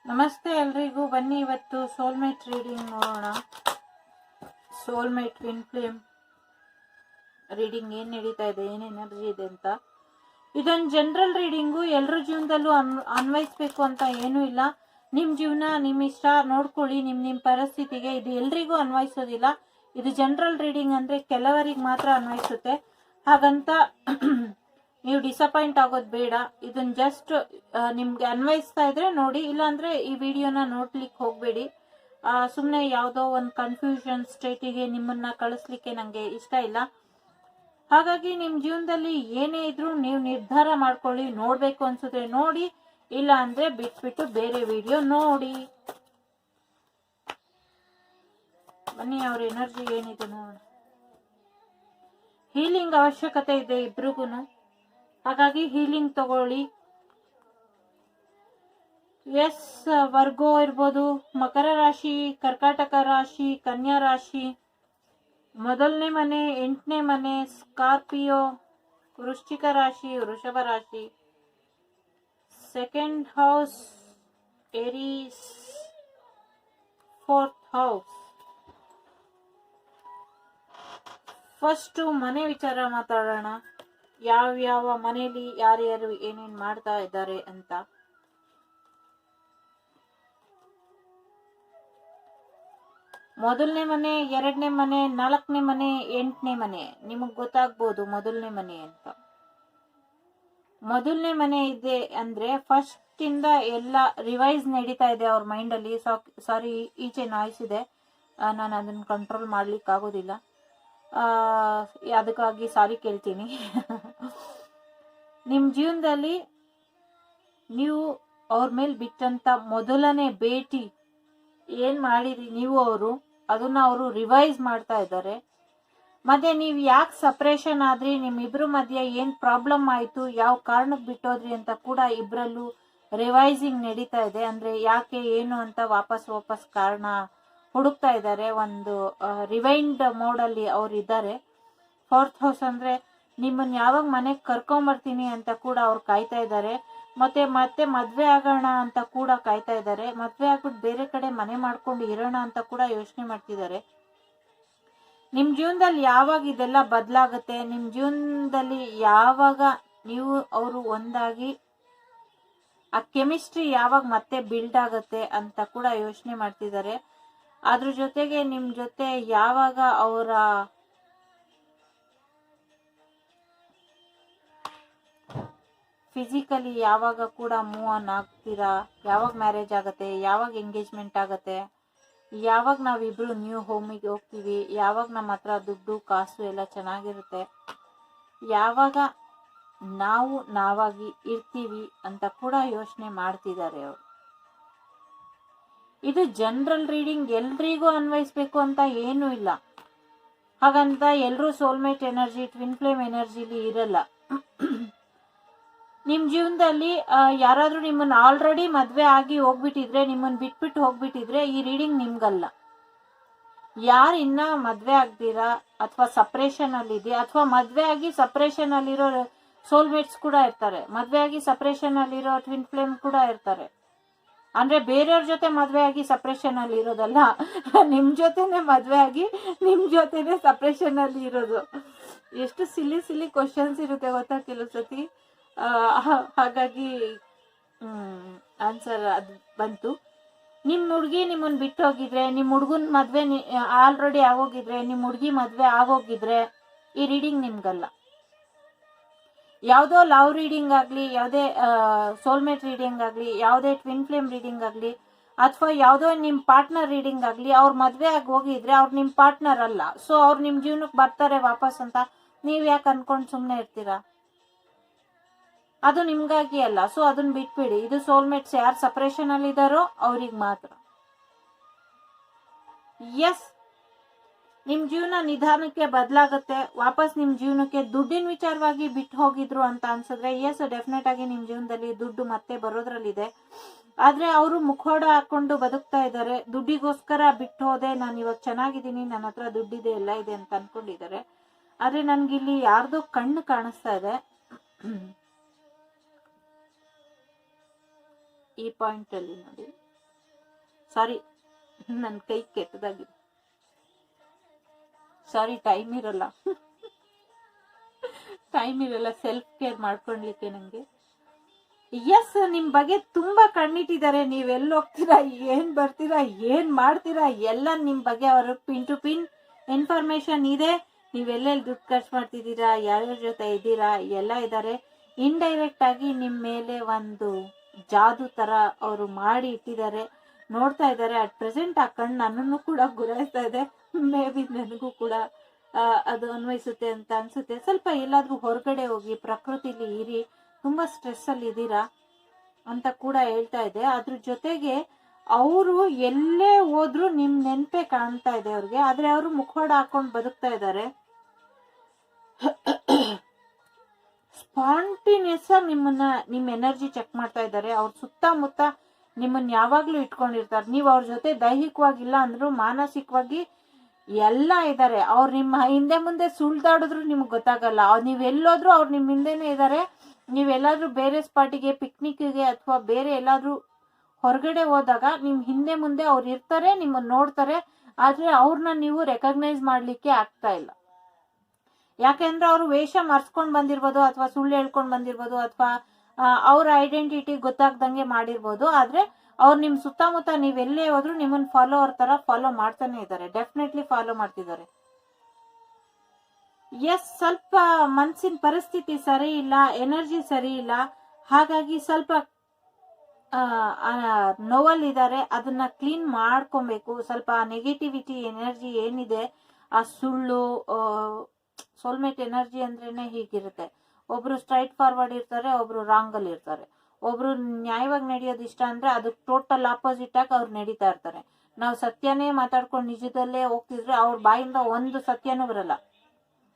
ನಮಸ್ತೆ ಎಲ್ರಿಗೂ. ಬನ್ನಿ ಇವತ್ತು ಸೋಲ್ಮೇಟ್ ರೀಡಿಂಗ್ ನೋಡೋಣ. ಸೋಲ್ಮೇಟ್ ಟ್ವಿನ್ ಫ್ಲೇಮ್ ರೀಡಿಂಗ್ ಏನು ನಡೀತಾ ಇದೆ, ಏನು ಎನರ್ಜಿ ಇದೆ ಅಂತ. ಇದೊಂದು ಜನರಲ್ ರೀಡಿಂಗು. ಎಲ್ಲರ ಜೀವನದಲ್ಲೂ ಅನ್ವಯಿಸ್ಬೇಕು ಅಂತ ಏನೂ ಇಲ್ಲ. ನಿಮ್ಮ ಜೀವನ ನಿಮ್ಮ ಇಷ್ಟ ನೋಡ್ಕೊಳ್ಳಿ, ನಿಮ್ಮ ಪರಿಸ್ಥಿತಿಗೆ. ಇದು ಎಲ್ರಿಗೂ ಅನ್ವಯಿಸೋದಿಲ್ಲ. ಇದು ಜನರಲ್ ರೀಡಿಂಗ್ ಅಂದರೆ ಕೆಲವರಿಗೆ ಮಾತ್ರ ಅನ್ವಯಿಸುತ್ತೆ. ಹಾಗಂತ ನೀವು ಡಿಸಪಾಯಿಂಟ್ ಆಗೋದು ಬೇಡ. ಇದನ್ನ ಜಸ್ಟ್ ನಿಮ್ಗೆ ಅನ್ವಯಿಸ್ತಾ ಇದ್ರೆ ನೋಡಿ, ಇಲ್ಲಾಂದ್ರೆ ಈ ವಿಡಿಯೋನ ನೋಡ್ಲಿಕ್ಕೆ ಹೋಗ್ಬೇಡಿ. ಸುಮ್ಮನೆ ಯಾವುದೋ ಒಂದು ಕನ್ಫ್ಯೂಷನ್ ಸ್ಟೇಟಿಗೆ ನಿಮ್ಮನ್ನ ಕಳಿಸ್ಲಿಕ್ಕೆ ನಂಗೆ ಇಷ್ಟ ಇಲ್ಲ. ಹಾಗಾಗಿ ನಿಮ್ಮ ಜೀವನದಲ್ಲಿ ಏನೇ ಇದ್ರೂ ನೀವು ನಿರ್ಧಾರ ಮಾಡ್ಕೊಳ್ಳಿ. ನೋಡ್ಬೇಕು ಅನ್ಸಿದ್ರೆ ನೋಡಿ, ಇಲ್ಲ ಅಂದ್ರೆ ಬಿಟ್ಬಿಟ್ಟು ಬೇರೆ ವಿಡಿಯೋ ನೋಡಿ. ಬನ್ನಿ ಅವ್ರ ಎನರ್ಜಿ ಏನಿದೆ ನೋಡೋಣ. ಹೀಲಿಂಗ್ ಅವಶ್ಯಕತೆ ಇದೆ ಇಬ್ರಿಗೂನು, ಹಾಗಾಗಿ ಹೀಲಿಂಗ್ ತಗೊಳ್ಳಿ. ಎಸ್, ವರ್ಗೋ ಇರ್ಬೋದು, ಮಕರ ರಾಶಿ, ಕರ್ಕಾಟಕ ರಾಶಿ, ಕನ್ಯಾ ರಾಶಿ, ಮೊದಲನೇ ಮನೆ, 8ನೇ ಮನೆ, ಸ್ಕಾರ್ಪಿಯೋ, ವೃಶ್ಚಿಕ ರಾಶಿ, ವೃಷಭ ರಾಶಿ, second house Aries, 4th house. First ಮನೆ ವಿಚಾರ ಮಾತಾಡೋಣ. ಯಾವ ಮನೆಯಲ್ಲಿ ಯಾರ್ಯಾರು ಏನೇನ್ ಮಾಡ್ತಾ ಇದ್ದಾರೆ ಅಂತ. ಮೊದಲನೇ ಮನೆ, 2ನೇ ಮನೆ, 4ನೇ ಮನೆ, 8ನೇ ಮನೆ. ನಿಮಗ್ ಗೊತ್ತಾಗ್ಬೋದು ಮೊದಲನೇ ಮನೆ ಅಂತ. ಮೊದಲನೇ ಮನೆ ಇದೆ ಅಂದ್ರೆ ಫಸ್ಟ್ ಇಂದ ಎಲ್ಲ ರಿವೈಸ್ ನಡೀತಾ ಇದೆ ಅವ್ರ ಮೈಂಡ್ ಅಲ್ಲಿ. ಸಾರಿ, ಈಚೆ ನಾಯ್ಸ್ ಇದೆ, ನಾನು ಅದನ್ನ ಕಂಟ್ರೋಲ್ ಮಾಡ್ಲಿಕ್ಕೆ ಆಗೋದಿಲ್ಲ. ಅದಕ್ಕಾಗಿ ಸಾರಿ ಕೇಳ್ತೀನಿ. ನಿಮ್ಮ ಜೀವನದಲ್ಲಿ ನೀವು ಅವ್ರ ಮೇಲೆ ಬಿಟ್ಟಂತ ಮೊದಲನೇ ಭೇಟಿ ಏನ್ ಮಾಡಿದ್ರಿ ನೀವು, ಅದನ್ನ ಅವರು ರಿವೈಸ್ ಮಾಡ್ತಾ ಇದ್ದಾರೆ. ಮತ್ತೆ ನೀವು ಯಾಕೆ ಸಪ್ರೇಷನ್ ಆದ್ರಿ, ನಿಮ್ಮಿಬ್ರು ಮಧ್ಯೆ ಏನ್ ಪ್ರಾಬ್ಲಮ್ ಆಯ್ತು, ಯಾವ ಕಾರಣಕ್ಕೆ ಬಿಟ್ಟೋದ್ರಿ ಅಂತ ಕೂಡ ಇಬ್ರಲ್ಲೂ ರಿವೈಸಿಂಗ್ ನಡೀತಾ ಇದೆ. ಅಂದ್ರೆ ಯಾಕೆ ಏನು ಅಂತ ವಾಪಸ್ ಕಾರಣ ಹುಡುಕ್ತಾ ಇದ್ದಾರೆ. ಒಂದು ರಿವೈಂಡ್ ಮೋಡ್ ಅಲ್ಲಿ ಅವ್ರು ಇದ್ದಾರೆ. 4th ಹೌಸ್ ಅಂದ್ರೆ ನಿಮ್ಮನ್ನ ಯಾವಾಗ ಮನೆಗೆ ಕರ್ಕೊಂಬರ್ತೀನಿ ಅಂತ ಕೂಡ ಅವ್ರು ಕಾಯ್ತಾ ಇದ್ದಾರೆ. ಮತ್ತೆ ಮದ್ವೆ ಆಗೋಣ ಅಂತ ಕೂಡ ಕಾಯ್ತಾ ಇದ್ದಾರೆ. ಮದ್ವೆ ಆಗ್ಬಿಟ್ಟು ಬೇರೆ ಕಡೆ ಮನೆ ಮಾಡ್ಕೊಂಡು ಇರೋಣ ಅಂತ ಕೂಡ ಯೋಚನೆ ಮಾಡ್ತಿದ್ದಾರೆ. ನಿಮ್ ಜೀವನದಲ್ಲಿ ಯಾವಾಗ ಇದೆಲ್ಲ ಬದಲಾಗುತ್ತೆ, ನಿಮ್ ಜೀವನದಲ್ಲಿ ಯಾವಾಗ ನೀವು ಅವರು ಒಂದಾಗಿ ಆ ಕೆಮಿಸ್ಟ್ರಿ ಯಾವಾಗ ಮತ್ತೆ ಬಿಲ್ಡ್ ಆಗುತ್ತೆ ಅಂತ ಕೂಡ ಯೋಚನೆ ಮಾಡ್ತಿದ್ದಾರೆ. ಅದ್ರ ಜೊತೆಗೆ ನಿಮ್ ಜೊತೆ ಯಾವಾಗ ಅವರ ಫಿಸಿಕಲಿ ಯಾವಾಗ ಕೂಡ ಮೂವ್ ಆನ್ ಆಗ್ತೀರಾ, ಯಾವಾಗ ಮ್ಯಾರೇಜ್ ಆಗತ್ತೆ, ಯಾವಾಗ ಎಂಗೇಜ್ಮೆಂಟ್ ಆಗತ್ತೆ, ಯಾವಾಗ ನಾವಿಬ್ರು ನ್ಯೂ ಹೋಮಿಗೆ ಹೋಗ್ತೀವಿ, ಯಾವಾಗ ನಮ್ಮ ಹತ್ರ ದುಡ್ಡು ಕಾಸು ಎಲ್ಲ ಚೆನ್ನಾಗಿರುತ್ತೆ, ಯಾವಾಗ ನಾವು ನಾವಾಗಿ ಇರ್ತೀವಿ ಅಂತ ಕೂಡ ಯೋಚನೆ ಮಾಡ್ತಿದ್ದಾರೆ ಅವರು. ಇದು ಜನರಲ್ ರೀಡಿಂಗ್, ಎಲ್ರಿಗೂ ಅನ್ವಯಿಸ್ಬೇಕು ಅಂತ ಏನೂ ಇಲ್ಲ. ಹಾಗಂತ ಎಲ್ಲರೂ ಸೋಲ್ಮೇಟ್ ಎನರ್ಜಿ, ಟ್ವಿನ್ ಫ್ಲೇಮ್ ಎನರ್ಜಿಲಿ ಇರಲ್ಲ. ನಿಮ್ ಜೀವನದಲ್ಲಿ ಯಾರಾದ್ರೂ ನಿಮ್ಮನ್ನ ಆಲ್ರೆಡಿ ಮದ್ವೆ ಆಗಿ ಹೋಗ್ಬಿಟ್ಟಿದ್ರೆ, ನಿಮ್ಮನ್ನ ಬಿಟ್ಬಿಟ್ಟು ಹೋಗ್ಬಿಟ್ಟಿದ್ರೆ ಈ ರೀಡಿಂಗ್ ನಿಮ್ಗಲ್ಲ. ಯಾರು ಇನ್ನ ಮದ್ವೆ ಆಗ್ತೀರಾ ಅಥವಾ ಸಪ್ರೇಷನ್ ಅಲ್ಲಿ ಇದೆಯಾ, ಅಥವಾ ಮದ್ವೆ ಆಗಿ ಸಪ್ರೇಷನ್ ಅಲ್ಲಿರೋ ಸೋಲ್ಮೇಟ್ಸ್ ಕೂಡ ಇರ್ತಾರೆ, ಮದ್ವೆ ಆಗಿ ಸಪ್ರೇಷನ್ ಅಲ್ಲಿರೋ ಟ್ವಿನ್ ಫ್ಲೇಮ್ ಕೂಡ ಇರ್ತಾರೆ. ಅಂದ್ರೆ ಬೇರೆಯವ್ರ ಜೊತೆ ಮದ್ವೆ ಆಗಿ ಸಪ್ರೇಷನ್ ಅಲ್ಲಿ ಇರೋದಲ್ಲ, ನಿಮ್ ಜೊತೆನೆ ಮದ್ವೆ ಆಗಿ ನಿಮ್ ಜೊತೆನೆ ಸಪ್ರೇಷನ್ ಅಲ್ಲಿ ಇರೋದು. ಎಷ್ಟು ಸಿಲಿ ಕ್ವಶನ್ಸ್ ಇರುತ್ತೆ ಗೊತ್ತಾ ಕೆಲವು ಸತಿ. ಹಾಗಾಗಿ ಆನ್ಸರ್ ಅದು ಬಂತು. ನಿಮ್ ಹುಡ್ಗಿ ನಿಮ್ಮನ್ನ ಬಿಟ್ಟು ಹೋಗಿದ್ರೆ, ನಿಮ್ ಹುಡ್ಗನ್ ಮದ್ವೆ ಆಲ್ರೆಡಿ ಆಗೋಗಿದ್ರೆ, ನಿಮ್ ಹುಡ್ಗಿ ಮದ್ವೆ ಆಗೋಗಿದ್ರೆ ಈ ರೀಡಿಂಗ್ ನಿಮ್ಗಲ್ಲ. ಯಾವುದೋ ಲವ್ ರೀಡಿಂಗ್ ಆಗ್ಲಿ, ಯಾವುದೇ ಸೋಲ್ಮೇಟ್ ರೀಡಿಂಗ್ ಆಗ್ಲಿ, ಯಾವುದೇ ಟ್ವಿನ್ ಫ್ಲೇಮ್ ರೀಡಿಂಗ್ ಆಗ್ಲಿ, ಅಥವಾ ಯಾವುದೋ ನಿಮ್ ಪಾರ್ಟ್ನರ್ ರೀಡಿಂಗ್ ಆಗ್ಲಿ, ಅವ್ರ ಮದ್ವೆ ಆಗಿ ಹೋಗಿದ್ರೆ ಅವ್ರು ನಿಮ್ ಪಾರ್ಟ್ನರ್ ಅಲ್ಲ. ಸೊ ಅವ್ರು ನಿಮ್ ಜೀವನಕ್ಕೆ ಬರ್ತಾರೆ ವಾಪಸ್ ಅಂತ ನೀವ್ ಯಾಕೆ ಅನ್ಕೊಂಡ್ ಸುಮ್ನೆ ಇರ್ತೀರಾ? ಅದು ನಿಮ್ಗಾಗಿ ಅಲ್ಲ. ಸೊ ಅದನ್ನ ಬಿಟ್ಬಿಡಿ. ಇದು ಸೋಲ್ಮೇಟ್ಸ್ ಯಾರು ಸಪರೇಷನ್ ಅಲ್ಲಿ ಇದಾರೋ ಅವ್ರಿಗೆ ಮಾತ್ರ. ಎಸ್, ನಿಮ್ ಜೀವನ ನಿಧಾನಕ್ಕೆ ಬದಲಾಗುತ್ತೆ. ವಾಪಸ್ ನಿಮ್ ಜೀವನಕ್ಕೆ ದುಡ್ಡಿನ ವಿಚಾರವಾಗಿ ಬಿಟ್ಟು ಹೋಗಿದ್ರು ಅಂತ ಅನ್ಸಿದ್ರೆ ಎಸ್, ಡೆಫಿನೆಟ್ ಆಗಿ ನಿಮ್ ಜೀವನದಲ್ಲಿ ದುಡ್ಡು ಮತ್ತೆ ಬರೋದ್ರಲ್ಲಿದೆ. ಆದ್ರೆ ಅವರು ಮುಖೋಡ ಹಾಕೊಂಡು ಬದುಕ್ತಾ ಇದ್ದಾರೆ. ದುಡ್ಡಿಗೋಸ್ಕರ ಬಿಟ್ಟು ಹೋದೆ, ನಾನು ಇವಾಗ ಚೆನ್ನಾಗಿದ್ದೀನಿ, ನನ್ನ ಹತ್ರ ದುಡ್ಡಿದೆ, ಎಲ್ಲ ಇದೆ ಅಂತ ಅನ್ಕೊಂಡಿದ್ದಾರೆ. ಆದ್ರೆ ನನ್ಗಿಲ್ಲಿ ಯಾರ್ದೋ ಕಣ್ಣು ಕಾಣಿಸ್ತಾ ಇದೆ. ಈ ಪಾಯಿಂಟ್ ಅಲ್ಲಿ ನೋಡಿ, ಸಾರಿ, ನನ್ನ ಕೈ ಕೆಟ್ಟದಾಗಿದೆ. ಸಾರಿ, ಟೈಮ್ ಇರಲ್ಲ ಸೆಲ್ಫ್ ಕೇರ್ ಮಾಡ್ಕೊಳ್ಲಿಕ್ಕೆ ನಂಗೆ. ಎಸ್, ನಿಮ್ ಬಗ್ಗೆ ತುಂಬಾ ಕಣ್ಣಿಟ್ಟಿದ್ದಾರೆ. ನೀವೆಲ್ಲ ಹೋಗ್ತೀರಾ, ಏನ್ ಬರ್ತೀರಾ, ಏನ್ ಮಾಡ್ತೀರಾ, ಎಲ್ಲ ನಿಮ್ ಬಗ್ಗೆ ಅವರು ಪಿನ್ ಟು ಪಿನ್ ಇನ್ಫಾರ್ಮೇಶನ್ ಇದೆ. ನೀವೆಲ್ಲೆಲ್ಲಿ ದುಡ್ಡು ಖರ್ಚು ಮಾಡ್ತಿದ್ದೀರಾ, ಯಾರ್ಯಾರ ಜೊತೆ ಇದ್ದೀರಾ, ಎಲ್ಲ ಇದ್ದಾರೆ. ಇಂಡೈರೆಕ್ಟ್ ಆಗಿ ನಿಮ್ ಮೇಲೆ ಒಂದು ಜಾದು ತರ ಅವರು ಮಾಡಿ ಇಟ್ಟಿದ್ದಾರೆ, ನೋಡ್ತಾ ಇದ್ದಾರೆ. ಅಟ್ ಪ್ರೆಸೆಂಟ್ ಆ ಕಣ್ಣು ನನ್ನನ್ನು ಕೂಡ ಗುರಾಯಿಸ್ತಾ ಇದೆ. ಮೇ ಬಿ ನನಗೂ ಕೂಡ ಅದು ಅನ್ವಯಿಸುತ್ತೆ ಅಂತ ಅನ್ಸುತ್ತೆ. ಸ್ವಲ್ಪ ಎಲ್ಲಾದ್ರೂ ಹೊರಗಡೆ ಹೋಗಿ ಪ್ರಕೃತಿಲಿ ಇರಿ, ತುಂಬಾ ಸ್ಟ್ರೆಸ್ ಅಲ್ಲಿ ಇದ್ದೀರಾ ಅಂತ ಕೂಡ ಹೇಳ್ತಾ ಇದೆ. ಅದ್ರ ಜೊತೆಗೆ ಅವರು ಎಲ್ಲೇ ಹೋದ್ರು ನಿಮ್ ನೆನಪೇ ಕಾಣ್ತಾ ಇದೆ ಅವ್ರಿಗೆ. ಆದ್ರೆ ಅವರು ಮುಖವಾಡ ಹಾಕೊಂಡು ಬದುಕ್ತಾ ಇದ್ದಾರೆ. ಸ್ಪಾಂಟಿನಿಯಸ್ ಆಗಿ ನಿಮ್ ಎನರ್ಜಿ ಚೆಕ್ ಮಾಡ್ತಾ ಇದ್ದಾರೆ. ಅವ್ರ ಸುತ್ತಮುತ್ತ ನಿಮ್ಮನ್ನ ಯಾವಾಗ್ಲೂ ಇಟ್ಕೊಂಡಿರ್ತಾರೆ. ನೀವು ಅವ್ರ ಜೊತೆ ದೈಹಿಕವಾಗಿಲ್ಲ ಅಂದ್ರೂ ಮಾನಸಿಕವಾಗಿ ಎಲ್ಲ ಇದ್ದಾರೆ. ಅವ್ರು ನಿಮ್ಮ ಹಿಂದೆ ಮುಂದೆ ಸುಳ್ದಾಡಿದ್ರು ನಿಮ್ಗೆ ಗೊತ್ತಾಗಲ್ಲ. ನೀವ್ ಎಲ್ಲೋದ್ರು ಅವ್ರು ನಿಮ್ ಹಿಂದೆನೆ ಇದ್ದಾರೆ. ನೀವೆಲ್ಲಾದ್ರೂ ಬೇರೆ ಸ್ಪಾಟಿಗೆ, ಪಿಕ್ನಿಕ್ಗೆ ಅಥವಾ ಬೇರೆ ಎಲ್ಲಾದ್ರೂ ಹೊರಗಡೆ ಹೋದಾಗ ನಿಮ್ ಹಿಂದೆ ಮುಂದೆ ಅವ್ರು ಇರ್ತಾರೆ, ನಿಮ್ಮನ್ನ ನೋಡ್ತಾರೆ. ಆದ್ರೆ ಅವ್ರನ್ನ ನೀವು ರೆಕಗ್ನೈಸ್ ಮಾಡ್ಲಿಕ್ಕೆ ಆಗ್ತಾ ಇಲ್ಲ. ಯಾಕೆಂದ್ರೆ ಅವರು ವೇಷ ಮರ್ಸ್ಕೊಂಡ್ ಬಂದಿರ್ಬೋದು, ಅಥವಾ ಸುಳ್ಳು ಹೇಳ್ಕೊಂಡ್ ಬಂದಿರ್ಬೋದು, ಅಥವಾ ಅವ್ರ ಐಡೆಂಟಿಟಿ ಗೊತ್ತಾಗ್ದಂಗೆ ಮಾಡಿರ್ಬೋದು. ಆದ್ರೆ ಅವ್ರು ನಿಮ್ ಸುತ್ತಮುತ್ತ ನೀವೆಲ್ಲೇ ಹೋದ್ರು ನಿಮ್ಮನ್ನ ಫಾಲೋವರ್ ತರ ಫಾಲೋ ಮಾಡ್ತಾನೆ ಇದ್ದಾರೆ. ಡೆಫಿನೆಟ್ಲಿ ಫಾಲೋ ಮಾಡ್ತಿದ್ದಾರೆ. ಎಸ್, ಸ್ವಲ್ಪ ಮನ್ಸಿನ ಪರಿಸ್ಥಿತಿ ಸರಿ ಇಲ್ಲ, ಎನರ್ಜಿ ಸರಿ ಇಲ್ಲ. ಹಾಗಾಗಿ ಸ್ವಲ್ಪ ನೋವಲ್ಲಿದ್ದಾರೆ. ಅದನ್ನ ಕ್ಲೀನ್ ಮಾಡ್ಕೊಬೇಕು. ಸ್ವಲ್ಪ ನೆಗೆಟಿವಿಟಿ ಎನರ್ಜಿ ಏನಿದೆ, ಆ ಸುಳ್ಳು, ಸೋಲ್ಮೇಟ್ ಎನರ್ಜಿ ಅಂದ್ರೇನೆ ಹೀಗಿರುತ್ತೆ. ಒಬ್ರು ಸ್ಟ್ರೈಟ್ ಫಾರ್ವರ್ಡ್ ಇರ್ತಾರೆ, ಒಬ್ರು ರಾಂಗ್ ಅಲ್ಲಿ ಇರ್ತಾರೆ. ಒಬ್ರು ನ್ಯಾಯವಾಗಿ ನಡೆಯೋದು ಇಷ್ಟ ಅಂದ್ರೆ ಅದಕ್ಕೆ ಟೋಟಲ್ ಆಪೋಸಿಟ್ ಆಗಿ ಅವ್ರು ನಡೀತಾ ಇರ್ತಾರೆ. ನಾವು ಸತ್ಯನೇ ಮಾತಾಡ್ಕೊಂಡು ನಿಜದಲ್ಲೇ ಹೋಗ್ತಿದ್ರೆ ಅವ್ರ ಬಾಯಿಂದ ಒಂದು ಸತ್ಯನೂ ಬರಲ್ಲ,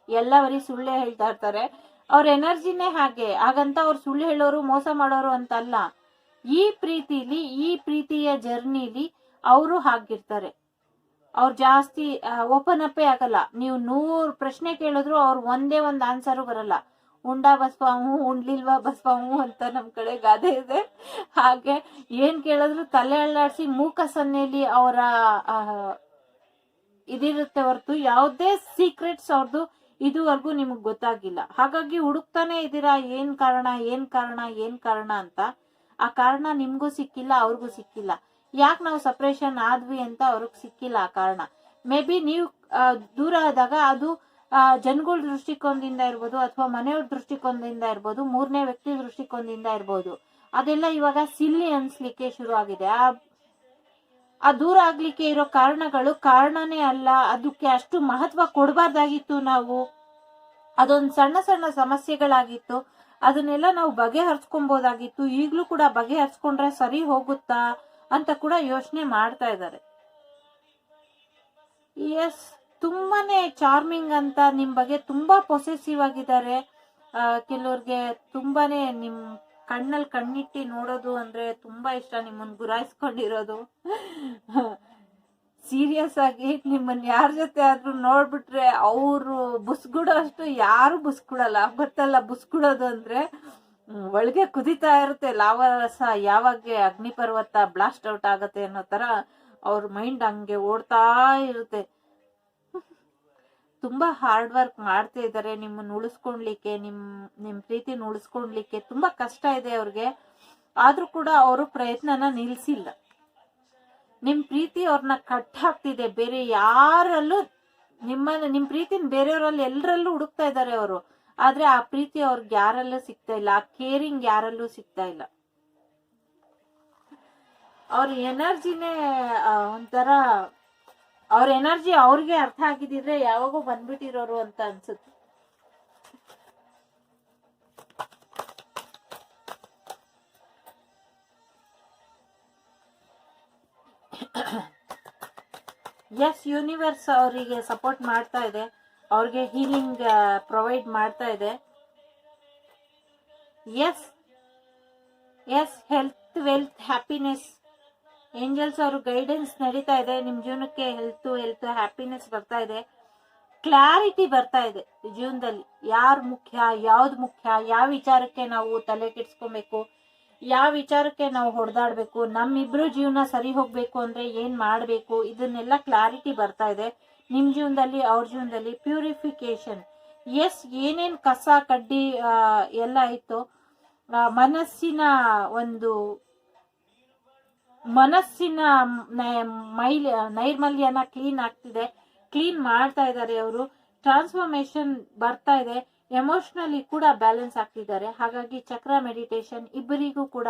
ಎಲ್ಲ ಬರೀ ಸುಳ್ಳೇ ಹೇಳ್ತಾ ಇರ್ತಾರೆ. ಅವ್ರ ಎನರ್ಜಿನೇ ಹಾಗೆ. ಹಾಗಂತ ಅವ್ರು ಸುಳ್ಳು ಹೇಳೋರು, ಮೋಸ ಮಾಡೋರು ಅಂತ ಅಲ್ಲ. ಈ ಪ್ರೀತಿಯ ಜರ್ನಿಲಿ ಅವರು ಹಾಗಿರ್ತಾರೆ. ಅವ್ರು ಜಾಸ್ತಿ ಓಪನ್ ಅಪ್ಪೇ ಆಗಲ್ಲ. ನೀವು 100 ಪ್ರಶ್ನೆ ಕೇಳಿದ್ರು ಅವ್ರು ಒಂದೇ ಒಂದು ಆನ್ಸರು ಬರಲ್ಲ. ಉಂಡಾ ಬಸ್ವ ಹೂ, ಉಂಡ್ಲಿಲ್ವಾ ಬಸ್ವ ಹೂ ಅಂತ ನಮ್ ಕಡೆ ಗಾದೆ ಇದೆ. ಹಾಗೆ ಏನ್ ಕೇಳಿದ್ರು ತಲೆ ಅಳ್ಳಾಡ್ಸಿ ಮೂಕ ಸನ್ನೆಯಲ್ಲಿ ಅವರ ಇದಿರುತ್ತೆ ಹೊರತು ಯಾವುದೇ ಸೀಕ್ರೆಟ್ಸ್ ಅವ್ರದ್ದು ಇದುವರೆಗೂ ನಿಮಗ್ ಗೊತ್ತಾಗಿಲ್ಲ. ಹಾಗಾಗಿ ಹುಡುಕ್ತಾನೆ ಇದ್ದೀರಾ, ಏನ್ ಕಾರಣ ಅಂತ. ಆ ಕಾರಣ ನಿಮ್ಗೂ ಸಿಕ್ಕಿಲ್ಲ, ಅವ್ರಿಗೂ ಸಿಕ್ಕಿಲ್ಲ. ಯಾಕೆ ನಾವು ಸಪ್ರೇಷನ್ ಆದ್ವಿ ಅಂತ ಅವ್ರಿಗೆ ಸಿಕ್ಕಿಲ್ಲ ಆ ಕಾರಣ. ಮೇ ಬಿ ನೀವು ದೂರ ಆದಾಗ ಅದು ಜನಗಳ ದೃಷ್ಟಿಕೋನದಿಂದ ಇರ್ಬೋದು, ಅಥವಾ ಮನೆಯವ್ರ ದೃಷ್ಟಿಕೋನದಿಂದ ಇರ್ಬೋದು, ಮೂರನೇ ವ್ಯಕ್ತಿ ದೃಷ್ಟಿಕೋನದಿಂದ ಇರ್ಬೋದು. ಅದೆಲ್ಲ ಇವಾಗ ಸಿಲ್ಲಿ ಅನ್ಸ್ಲಿಕ್ಕೆ ಶುರು ಆಗಿದೆ. ಆ ದೂರ ಆಗ್ಲಿಕ್ಕೆ ಇರೋ ಕಾರಣನೇ ಅಲ್ಲ. ಅದಕ್ಕೆ ಅಷ್ಟು ಮಹತ್ವ ಕೊಡಬಾರ್ದಾಗಿತ್ತು ನಾವು. ಅದೊಂದು ಸಣ್ಣ ಸಮಸ್ಯೆಗಳಾಗಿತ್ತು. ಅದನ್ನೆಲ್ಲ ನಾವು ಬಗೆಹರಿಸ್ಕೊಬೋದಾಗಿತ್ತು. ಈಗ್ಲೂ ಕೂಡ ಬಗೆಹರಿಸ್ಕೊಂಡ್ರೆ ಸರಿ ಹೋಗುತ್ತಾ ಅಂತ ಕೂಡ ಯೋಚನೆ ಮಾಡ್ತಾ ಇದ್ದಾರೆ. ಎಸ್, ತುಂಬಾನೇ ಚಾರ್ಮಿಂಗ್ ಅಂತ ನಿಮ್ ಬಗ್ಗೆ ತುಂಬಾ ಪೊಸೆಸಿವ್ ಆಗಿದ್ದಾರೆ. ಕೆಲವ್ರಿಗೆ ತುಂಬಾನೇ ನಿಮ್ ಕಣ್ಣಲ್ಲಿ ಕಣ್ಣಿಟ್ಟಿ ನೋಡೋದು ಅಂದ್ರೆ ತುಂಬಾ ಇಷ್ಟ, ನಿಮ್ಮನ್ನ ಗುರಾಯಿಸ್ಕೊಂಡಿರೋದು. ಸೀರಿಯಸ್ ಆಗಿ ನಿಮ್ಮನ್ನ ಯಾರ ಜೊತೆ ಆದ್ರೂ ನೋಡ್ಬಿಟ್ರೆ ಅವರು ಬುಸ್ಗುಡೋ ಅಷ್ಟು ಯಾರು ಬುಸ್ಗುಡಲ್ಲ. ಗೊತ್ತಲ್ಲ ಬುಸ್ಗುಡೋದು ಅಂದ್ರೆ, ಒಳಗೆ ಕುದಿತಾ ಇರುತ್ತೆ ಲಾವರಸ, ಯಾವಾಗ ಅಗ್ನಿಪರ್ವತ ಬ್ಲಾಸ್ಟ್ ಔಟ್ ಆಗತ್ತೆ ಅನ್ನೋ ತರ ಅವ್ರ ಮೈಂಡ್ ಹಂಗೆ ಓಡ್ತಾ ಇರುತ್ತೆ. ತುಂಬಾ ಹಾರ್ಡ್ ವರ್ಕ್ ಮಾಡ್ತಾ ಇದ್ದಾರೆ ನಿಮ್ಮನ್ನ ಉಳಿಸ್ಕೊಂಡ್ಲಿಕ್ಕೆ, ನಿಮ್ ಪ್ರೀತಿನ ಉಳಿಸ್ಕೊಂಡ್ಲಿಕ್ಕೆ ತುಂಬಾ ಕಷ್ಟ ಇದೆ ಅವ್ರಿಗೆ. ಆದ್ರೂ ಕೂಡ ಅವರು ಪ್ರಯತ್ನನ ನಿಲ್ಸಿಲ್ಲ. ನಿಮ್ ಪ್ರೀತಿ ಅವ್ರನ್ನ ಕಟ್ ಹಾಕ್ತಿದೆ. ಬೇರೆ ಯಾರಲ್ಲೂ ನಿಮ್ ಪ್ರೀತಿನ ಬೇರೆಯವರಲ್ಲಿ ಎಲ್ಲರಲ್ಲೂ ಹುಡುಕ್ತಾ ಇದ್ದಾರೆ ಅವರು. ಆದ್ರೆ ಆ ಪ್ರೀತಿ ಅವ್ರಿಗೆ ಯಾರಲ್ಲೂ ಸಿಗ್ತಾ ಇಲ್ಲ, ಆ ಕೇರಿಂಗ್ ಯಾರಲ್ಲೂ ಸಿಗ್ತಾ ಇಲ್ಲ. ಅವ್ರ ಎನರ್ಜಿನೇ ಒಂಥರ, ಅವ್ರ ಎನರ್ಜಿ ಅವ್ರಿಗೆ ಅರ್ಥ ಆಗಿದ್ರೆ ಯಾವಾಗೂ ಬಂದ್ಬಿಟ್ಟಿರೋರು ಅಂತ ಅನ್ಸುತ್ತೆ. ಎಸ್, ಯೂನಿವರ್ಸ್ ಅವರಿಗೆ ಸಪೋರ್ಟ್ ಮಾಡ್ತಾ ಇದೆ, ಅವ್ರಿಗೆ ಹೀಲಿಂಗ್ ಪ್ರೊವೈಡ್ ಮಾಡ್ತಾ ಇದೆ. Yes, health, wealth, happiness, angels ಅವರು ಗೈಡೆನ್ಸ್ ನಡೀತಾ ಇದೆ. ನಿಮ್ ಜೀವನಕ್ಕೆ ಹೆಲ್ತ್, ಹ್ಯಾಪಿನೆಸ್ ಬರ್ತಾ ಇದೆ. ಕ್ಲಾರಿಟಿ ಬರ್ತಾ ಇದೆ ಜೀವನದಲ್ಲಿ. ಯಾರು ಮುಖ್ಯ, ಯಾವ್ದು ಮುಖ್ಯ, ಯಾವ ವಿಚಾರಕ್ಕೆ ನಾವು ತಲೆ ಕೆಡ್ಸ್ಕೊಬೇಕು, ಯಾವ ವಿಚಾರಕ್ಕೆ ನಾವು ಹೊಡೆದಾಡ್ಬೇಕು, ನಮ್ಮಿಬ್ರು ಜೀವನ ಸರಿ ಹೋಗ್ಬೇಕು ಅಂದ್ರೆ ಏನ್ ಮಾಡ್ಬೇಕು, ಇದನ್ನೆಲ್ಲ ಕ್ಲಾರಿಟಿ ಬರ್ತಾ ಇದೆ ನಿಮ್ ಜೀವನದಲ್ಲಿ, ಅವ್ರ ಜೀವನದಲ್ಲಿ. ಪ್ಯೂರಿಫಿಕೇಶನ್, ಎಸ್, ಏನೇನ್ ಕಸ ಕಡ್ಡಿ ಎಲ್ಲ ಇತ್ತು, ಮನಸ್ಸಿನ ನೈರ್ಮಲ್ಯನ ಕ್ಲೀನ್ ಆಗ್ತಿದೆ, ಕ್ಲೀನ್ ಮಾಡ್ತಾ ಇದ್ದಾರೆ ಅವರು. ಟ್ರಾನ್ಸ್ಫಾರ್ಮೇಶನ್ ಬರ್ತಾ ಇದೆ, ಎಮೋಷನಲಿ ಕೂಡ ಬ್ಯಾಲೆನ್ಸ್ ಆಗ್ತಿದ್ದಾರೆ. ಹಾಗಾಗಿ ಚಕ್ರ ಮೆಡಿಟೇಷನ್ ಇಬ್ಬರಿಗೂ ಕೂಡ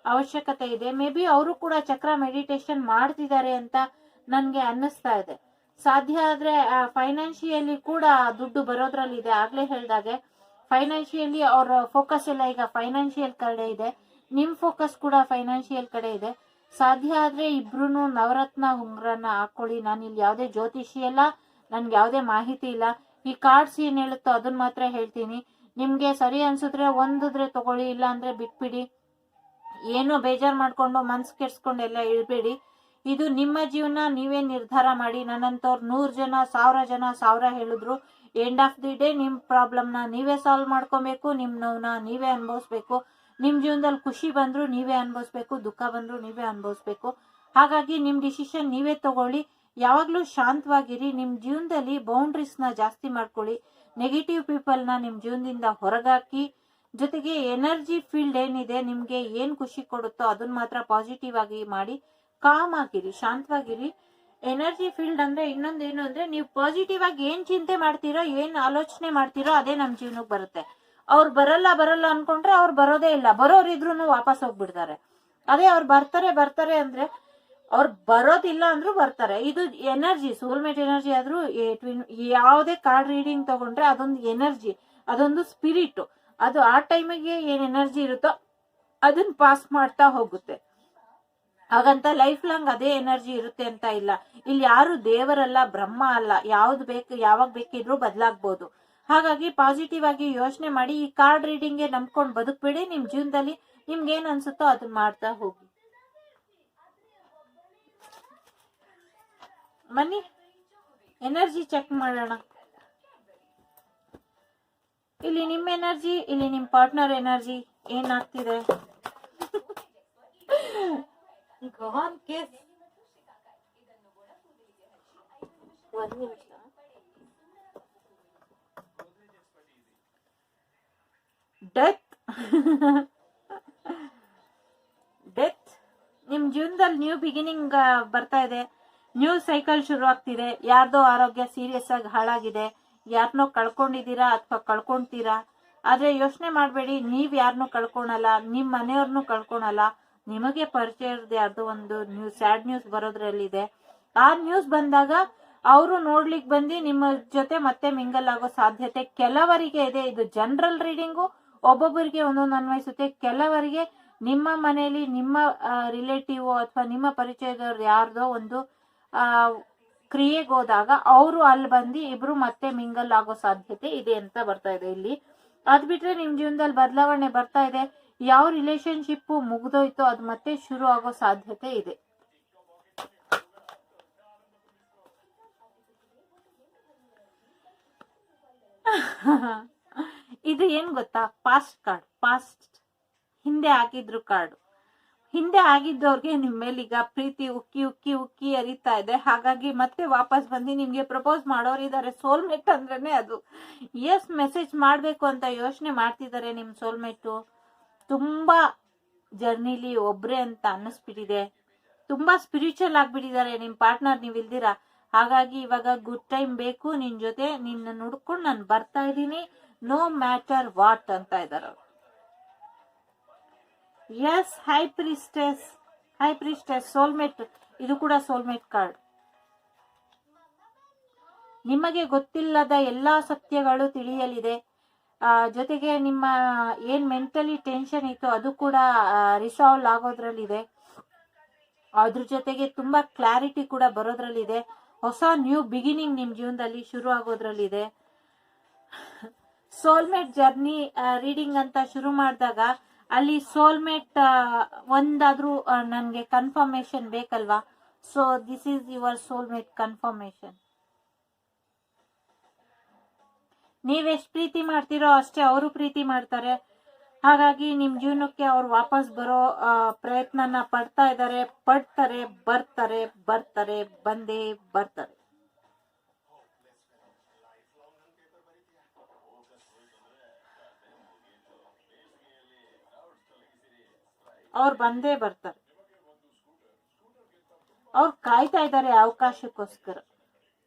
ಅವಶ್ಯಕತೆ ಇದೆ. ಮೇ ಬಿ ಅವರು ಕೂಡ ಚಕ್ರ ಮೆಡಿಟೇಷನ್ ಮಾಡ್ತಿದ್ದಾರೆ ಅಂತ ನನ್ಗೆ ಅನ್ನಿಸ್ತಾ ಇದೆ. ಸಾಧ್ಯ ಆದ್ರೆ ಫೈನಾನ್ಷಿಯಲಿ ಕೂಡ ದುಡ್ಡು ಬರೋದ್ರಲ್ಲಿ ಇದೆ. ಆಗ್ಲೇ ಹೇಳ್ದಾಗೆ ಫೈನಾನ್ಷಿಯಲಿ ಅವ್ರ ಫೋಕಸ್ ಎಲ್ಲ ಈಗ ಫೈನಾನ್ಷಿಯಲ್ ಕಡೆ ಇದೆ, ನಿಮ್ ಫೋಕಸ್ ಕೂಡ ಫೈನಾನ್ಷಿಯಲ್ ಕಡೆ ಇದೆ. ಸಾಧ್ಯ ಆದ್ರೆ ಇಬ್ರು ನವರತ್ನ ಉಂಗ್ರನ ಹಾಕೊಳ್ಳಿ. ನಾನು ಇಲ್ಲಿ ಯಾವುದೇ ಜ್ಯೋತಿಷಿ ಅಲ್ಲ, ನನ್ಗೆ ಯಾವುದೇ ಮಾಹಿತಿ ಇಲ್ಲ. ಈ ಕಾರ್ಡ್ಸ್ ಏನ್ ಹೇಳುತ್ತೋ ಅದನ್ನ ಮಾತ್ರ ಹೇಳ್ತೀನಿ. ನಿಮ್ಗೆ ಸರಿ ಅನ್ಸಿದ್ರೆ ಒಂದಿದ್ರೆ ತಗೊಳ್ಳಿ, ಇಲ್ಲ ಅಂದ್ರೆ ಬಿಟ್ಬಿಡಿ. ಏನೋ ಬೇಜಾರ್ ಮಾಡ್ಕೊಂಡು ಮನ್ಸ್ ಕೆಡ್ಸ್ಕೊಂಡು ಎಲ್ಲ ಇಳ್ಬೇಡಿ. ಇದು ನಿಮ್ಮ ಜೀವನ, ನೀವೇ ನಿರ್ಧಾರ ಮಾಡಿ. ನನ್ನಂತವ್ರು 100 ಜನ 1000 ಜನ 1000 ಹೇಳಿದ್ರು, ಎಂಡ್ ಆಫ್ ದಿ ಡೇ ನಿಮ್ ಪ್ರಾಬ್ಲಮ್ನ ನೀವೇ ಸಾಲ್ವ್ ಮಾಡ್ಕೊಬೇಕು, ನಿಮ್ ನೋವನ್ನ ನೀವೇ ಅನುಭವಿಸ್ಬೇಕು. ನಿಮ್ ಜೀವನದಲ್ಲಿ ಖುಷಿ ಬಂದ್ರು ನೀವೇ ಅನುಭವಿಸ್ಬೇಕು, ದುಃಖ ಬಂದ್ರು ನೀವೇ ಅನುಭವಿಸ್ಬೇಕು. ಹಾಗಾಗಿ ನಿಮ್ ಡಿಸಿಷನ್ ನೀವೇ ತಗೊಳ್ಳಿ. ಯಾವಾಗ್ಲೂ ಶಾಂತವಾಗಿರಿ. ನಿಮ್ ಜೀವನದಲ್ಲಿ ಬೌಂಡ್ರೀಸ್ ನ ಜಾಸ್ತಿ ಮಾಡ್ಕೊಳ್ಳಿ. ನೆಗೆಟಿವ್ ಪೀಪಲ್ ನ ನಿಮ್ ಜೀವನದಿಂದ ಹೊರಗಾಕಿ. ಜೊತೆಗೆ ಎನರ್ಜಿ ಫೀಲ್ಡ್ ಏನಿದೆ, ನಿಮ್ಗೆ ಏನ್ ಖುಷಿ ಕೊಡುತ್ತೋ ಅದನ್ನ ಮಾತ್ರ ಪಾಸಿಟಿವ್ ಆಗಿ ಮಾಡಿ. ಕಾಮ್ ಆಗಿರಿ, ಶಾಂತವಾಗಿರಿ. ಎನರ್ಜಿ ಫೀಲ್ಡ್ ಅಂದ್ರೆ ಇನ್ನೊಂದೇನು ಅಂದ್ರೆ, ನೀವು ಪಾಸಿಟಿವ್ ಆಗಿ ಏನ್ ಚಿಂತೆ ಮಾಡ್ತೀರೋ, ಏನ್ ಆಲೋಚನೆ ಮಾಡ್ತೀರೋ ಅದೇ ನಮ್ ಜೀವನಕ್ಕೆ ಬರುತ್ತೆ. ಅವ್ರು ಬರಲ್ಲ ಅನ್ಕೊಂಡ್ರೆ ಅವ್ರು ಬರೋದೇ ಇಲ್ಲ. ಬರೋರಿದ್ರು ವಾಪಸ್ ಹೋಗ್ಬಿಡ್ತಾರೆ. ಅದೇ ಅವ್ರು ಬರ್ತಾರೆ ಅಂದ್ರೆ, ಅವ್ರು ಬರೋದಿಲ್ಲ ಅಂದ್ರೂ ಬರ್ತಾರೆ. ಇದು ಎನರ್ಜಿ, ಸೋಲ್ಮೇಟ್ ಎನರ್ಜಿ ಆದ್ರೂ ಯಾವುದೇ ಕಾರ್ಡ್ ರೀಡಿಂಗ್ ತಗೊಂಡ್ರೆ ಅದೊಂದು ಎನರ್ಜಿ, ಅದೊಂದು ಸ್ಪಿರಿಟ್. ಅದು ಆ ಟೈಮಿಗೆ ಏನ್ ಎನರ್ಜಿ ಇರುತ್ತೋ ಅದನ್ನ ಪಾಸ್ ಮಾಡ್ತಾ ಹೋಗುತ್ತೆ. ಹಾಗಂತ ಲೈಫ್ ಲಾಂಗ್ ಅದೇ ಎನರ್ಜಿ ಇರುತ್ತೆ ಅಂತ ಇಲ್ಲ. ಇಲ್ಲಿ ಯಾರು ದೇವರಲ್ಲ, ಬ್ರಹ್ಮ ಅಲ್ಲ. ಯಾವ್ದು ಬೇಕು ಯಾವಾಗ ಬೇಕಿದ್ರು ಬದಲಾಗ್ಬೋದು. ಹಾಗಾಗಿ ಪಾಸಿಟಿವ್ ಆಗಿ ಯೋಚನೆ ಮಾಡಿ. ಈ ಕಾರ್ಡ್ ರೀಡಿಂಗ್ ನಂಬ್ಕೊಂಡು ಬದುಕ್ಬೇಡಿ. ನಿಮ್ ಜೀವನದಲ್ಲಿ ನಿಮ್ಗೆ ಏನ್ ಅನ್ಸುತ್ತೋ ಅದನ್ನ ಮಾಡ್ತಾ ಹೋಗಿ. ಬನ್ನಿ ಎನರ್ಜಿ ಚೆಕ್ ಮಾಡೋಣ. ಇಲ್ಲಿ ನಿಮ್ ಎನರ್ಜಿ, ಇಲ್ಲಿ ನಿಮ್ ಪಾರ್ಟ್ನರ್ ಎನರ್ಜಿ ಏನಾಗ್ತಿದೆ. ಡೆತ್ ನಿಮ್ ಜೀವನದಲ್ಲಿ ನ್ಯೂ ಬಿಗಿನಿಂಗ್ ಬರ್ತಾ ಇದೆ. ನ್ಯೂ ಸೈಕಲ್ ಶುರು ಆಗ್ತಿದೆ. ಯಾರ್ದೋ ಆರೋಗ್ಯ ಸೀರಿಯಸ್ ಆಗಿ ಹಾಳಾಗಿದೆ, ಯಾರನ್ನೋ ಕಳ್ಕೊಂಡಿದ್ದೀರಾ ಅಥವಾ ಕಳ್ಕೊಂತೀರಾ. ಆದ್ರೆ ಯೋಚನೆ ಮಾಡ್ಬೇಡಿ, ನೀವ್ ಯಾರನ್ನೂ ಕಳ್ಕೊಳಲ್ಲ, ನಿಮ್ ಮನೆಯವ್ರನ್ನೂ ಕಳ್ಕೊಳಲ್ಲ. ನಿಮಗೆ ಪರಿಚಯ ಇರದೆ ಯಾರ್ದೋ ಒಂದು ಸ್ಯಾಡ್ ನ್ಯೂಸ್ ಬರೋದ್ರಲ್ಲಿದೆ. ಆ ನ್ಯೂಸ್ ಬಂದಾಗ ಅವರು ನೋಡ್ಲಿಕ್ಕೆ ಬಂದು ನಿಮ್ಮ ಜೊತೆ ಮತ್ತೆ ಮಿಂಗಲ್ ಆಗೋ ಸಾಧ್ಯತೆ ಕೆಲವರಿಗೆ ಇದೆ. ಇದು ಜನರಲ್ ರೀಡಿಂಗು, ಒಬ್ಬೊಬ್ಬರಿಗೆ ಒಂದೊಂದು ಅನ್ವಯಿಸುತ್ತೆ. ಕೆಲವರಿಗೆ ನಿಮ್ಮ ಮನೆಯಲ್ಲಿ ನಿಮ್ಮ ರಿಲೇಟಿವ್ ಅಥವಾ ನಿಮ್ಮ ಪರಿಚಯದವ್ರು ಯಾರ್ದೋ ಒಂದು ಕ್ರಿಯೆಗೆ ಹೋದಾಗ ಅವರು ಅಲ್ಲಿ ಬಂದು ಇಬ್ರು ಮತ್ತೆ ಮಿಂಗಲ್ ಆಗೋ ಸಾಧ್ಯತೆ ಇದೆ ಅಂತ ಬರ್ತಾ ಇದೆ ಇಲ್ಲಿ. ಅದ್ ಬಿಟ್ರೆ ನಿಮ್ ಜೀವನದಲ್ಲಿ ಬದಲಾವಣೆ ಬರ್ತಾ ಇದೆ. ಯಾವ ರಿಲೇಶನ್ಶಿಪ್ ಮುಗ್ದೋಯ್ತೋ ಅದು ಮತ್ತೆ ಶುರು ಆಗೋ ಸಾಧ್ಯತೆ ಇದೆ. ಇದು ಏನ್ ಗೊತ್ತಾ, ಪಾಸ್ಟ್ ಕಾರ್ಡ್, ಪಾಸ್ಟ್ ಹಿಂದೆ ಆಗಿದ್ರು ಕಾರ್ಡ್. ಹಿಂದೆ ಆಗಿದ್ದವ್ರಿಗೆ ನಿಮ್ ಮೇಲೆ ಈಗ ಪ್ರೀತಿ ಉಕ್ಕಿ ಉಕ್ಕಿ ಉಕ್ಕಿ ಅರಿತಾ ಇದೆ. ಹಾಗಾಗಿ ಮತ್ತೆ ವಾಪಸ್ ಬಂದು ನಿಮ್ಗೆ ಪ್ರಪೋಸ್ ಮಾಡೋರಿದ್ದಾರೆ. ಸೋಲ್ಮೇಟ್ ಅಂದ್ರೇನೆ ಅದು. ಎಸ್, ಮೆಸೇಜ್ ಮಾಡ್ಬೇಕು ಅಂತ ಯೋಚನೆ ಮಾಡ್ತಿದ್ದಾರೆ ನಿಮ್ ಸೋಲ್ಮೇಟು. ತುಂಬಾ ಜರ್ನಿಲಿ ಒಬ್ರೆ ಅಂತ ಅನ್ನಿಸ್ಬಿಟ್ಟಿದೆ. ತುಂಬಾ ಸ್ಪಿರಿಚುವಲ್ ಆಗ್ಬಿಟ್ಟಿದ್ದಾರೆ ನಿಮ್ ಪಾರ್ಟ್ನರ್, ನೀವ್ ಇಲ್ದಿರಾ. ಹಾಗಾಗಿ ಇವಾಗ ಗುಡ್ ಟೈಮ್ ಬೇಕು, ನಿನ್ ಜೊತೆ ನಿನ್ನ ನುಡ್ಕೊಂಡು ನಾನು ಬರ್ತಾ ಇದ್ದೀನಿ, ನೋ ಮ್ಯಾಟರ್ ವಾಟ್ ಅಂತ ಇದಾರೆ. Yes, high priestess soulmate. ಇದು ಕೂಡ ಸೋಲ್ಮೇಟ್ ಕಾರ್ಡ್. ನಿಮಗೆ ಗೊತ್ತಿಲ್ಲದ ಎಲ್ಲಾ ಸತ್ಯಗಳು ತಿಳಿಯಲಿದೆ. ಜೊತೆಗೆ ನಿಮ್ಮ ಏನ್ ಮೆಂಟಲಿ ಟೆನ್ಷನ್ ಇತ್ತು ಅದು ಕೂಡ ರಿಸಾಲ್ವ್ ಆಗೋದ್ರಲ್ಲಿದೆ. ಅದ್ರ ಜೊತೆಗೆ ತುಂಬಾ ಕ್ಲಾರಿಟಿ ಕೂಡ ಬರೋದ್ರಲ್ಲಿದೆ. ಹೊಸ ನ್ಯೂ ಬಿಗಿನಿಂಗ್ ನಿಮ್ ಜೀವನದಲ್ಲಿ ಶುರು ಆಗೋದ್ರಲ್ಲಿದೆ. ಸೋಲ್ಮೇಟ್ ಜರ್ನಿ ರೀಡಿಂಗ್ ಅಂತ ಶುರು ಮಾಡಿದಾಗ ಅಲ್ಲಿ ಸೋಲ್ಮೇಟ್ ಒಂದಾದ್ರೂ ನನ್ಗೆ ಕನ್ಫರ್ಮೇಶನ್ ಬೇಕಲ್ವಾ. So this is your soulmate confirmation. ನೀವೆಷ್ಟು ಪ್ರೀತಿ ಮಾಡ್ತೀರೋ ಅಷ್ಟೇ ಅವರು ಪ್ರೀತಿ ಮಾಡ್ತಾರೆ. ಹಾಗಾಗಿ ನಿಮ್ ಜೀವನಕ್ಕೆ ಅವ್ರು ವಾಪಸ್ ಬರೋ ಪ್ರಯತ್ನನ ಪಡ್ತಾ ಇದ್ದಾರೆ, ಪಡ್ತಾರೆ, ಬರ್ತಾರೆ ಬರ್ತಾರೆ ಬಂದೇ ಬರ್ತಾರೆ. ಅವ್ರು ಬಂದೇ ಬರ್ತಾರೆ. ಅವ್ರು ಕಾಯ್ತಾ ಇದ್ದಾರೆ ಅವಕಾಶಕ್ಕೋಸ್ಕರ.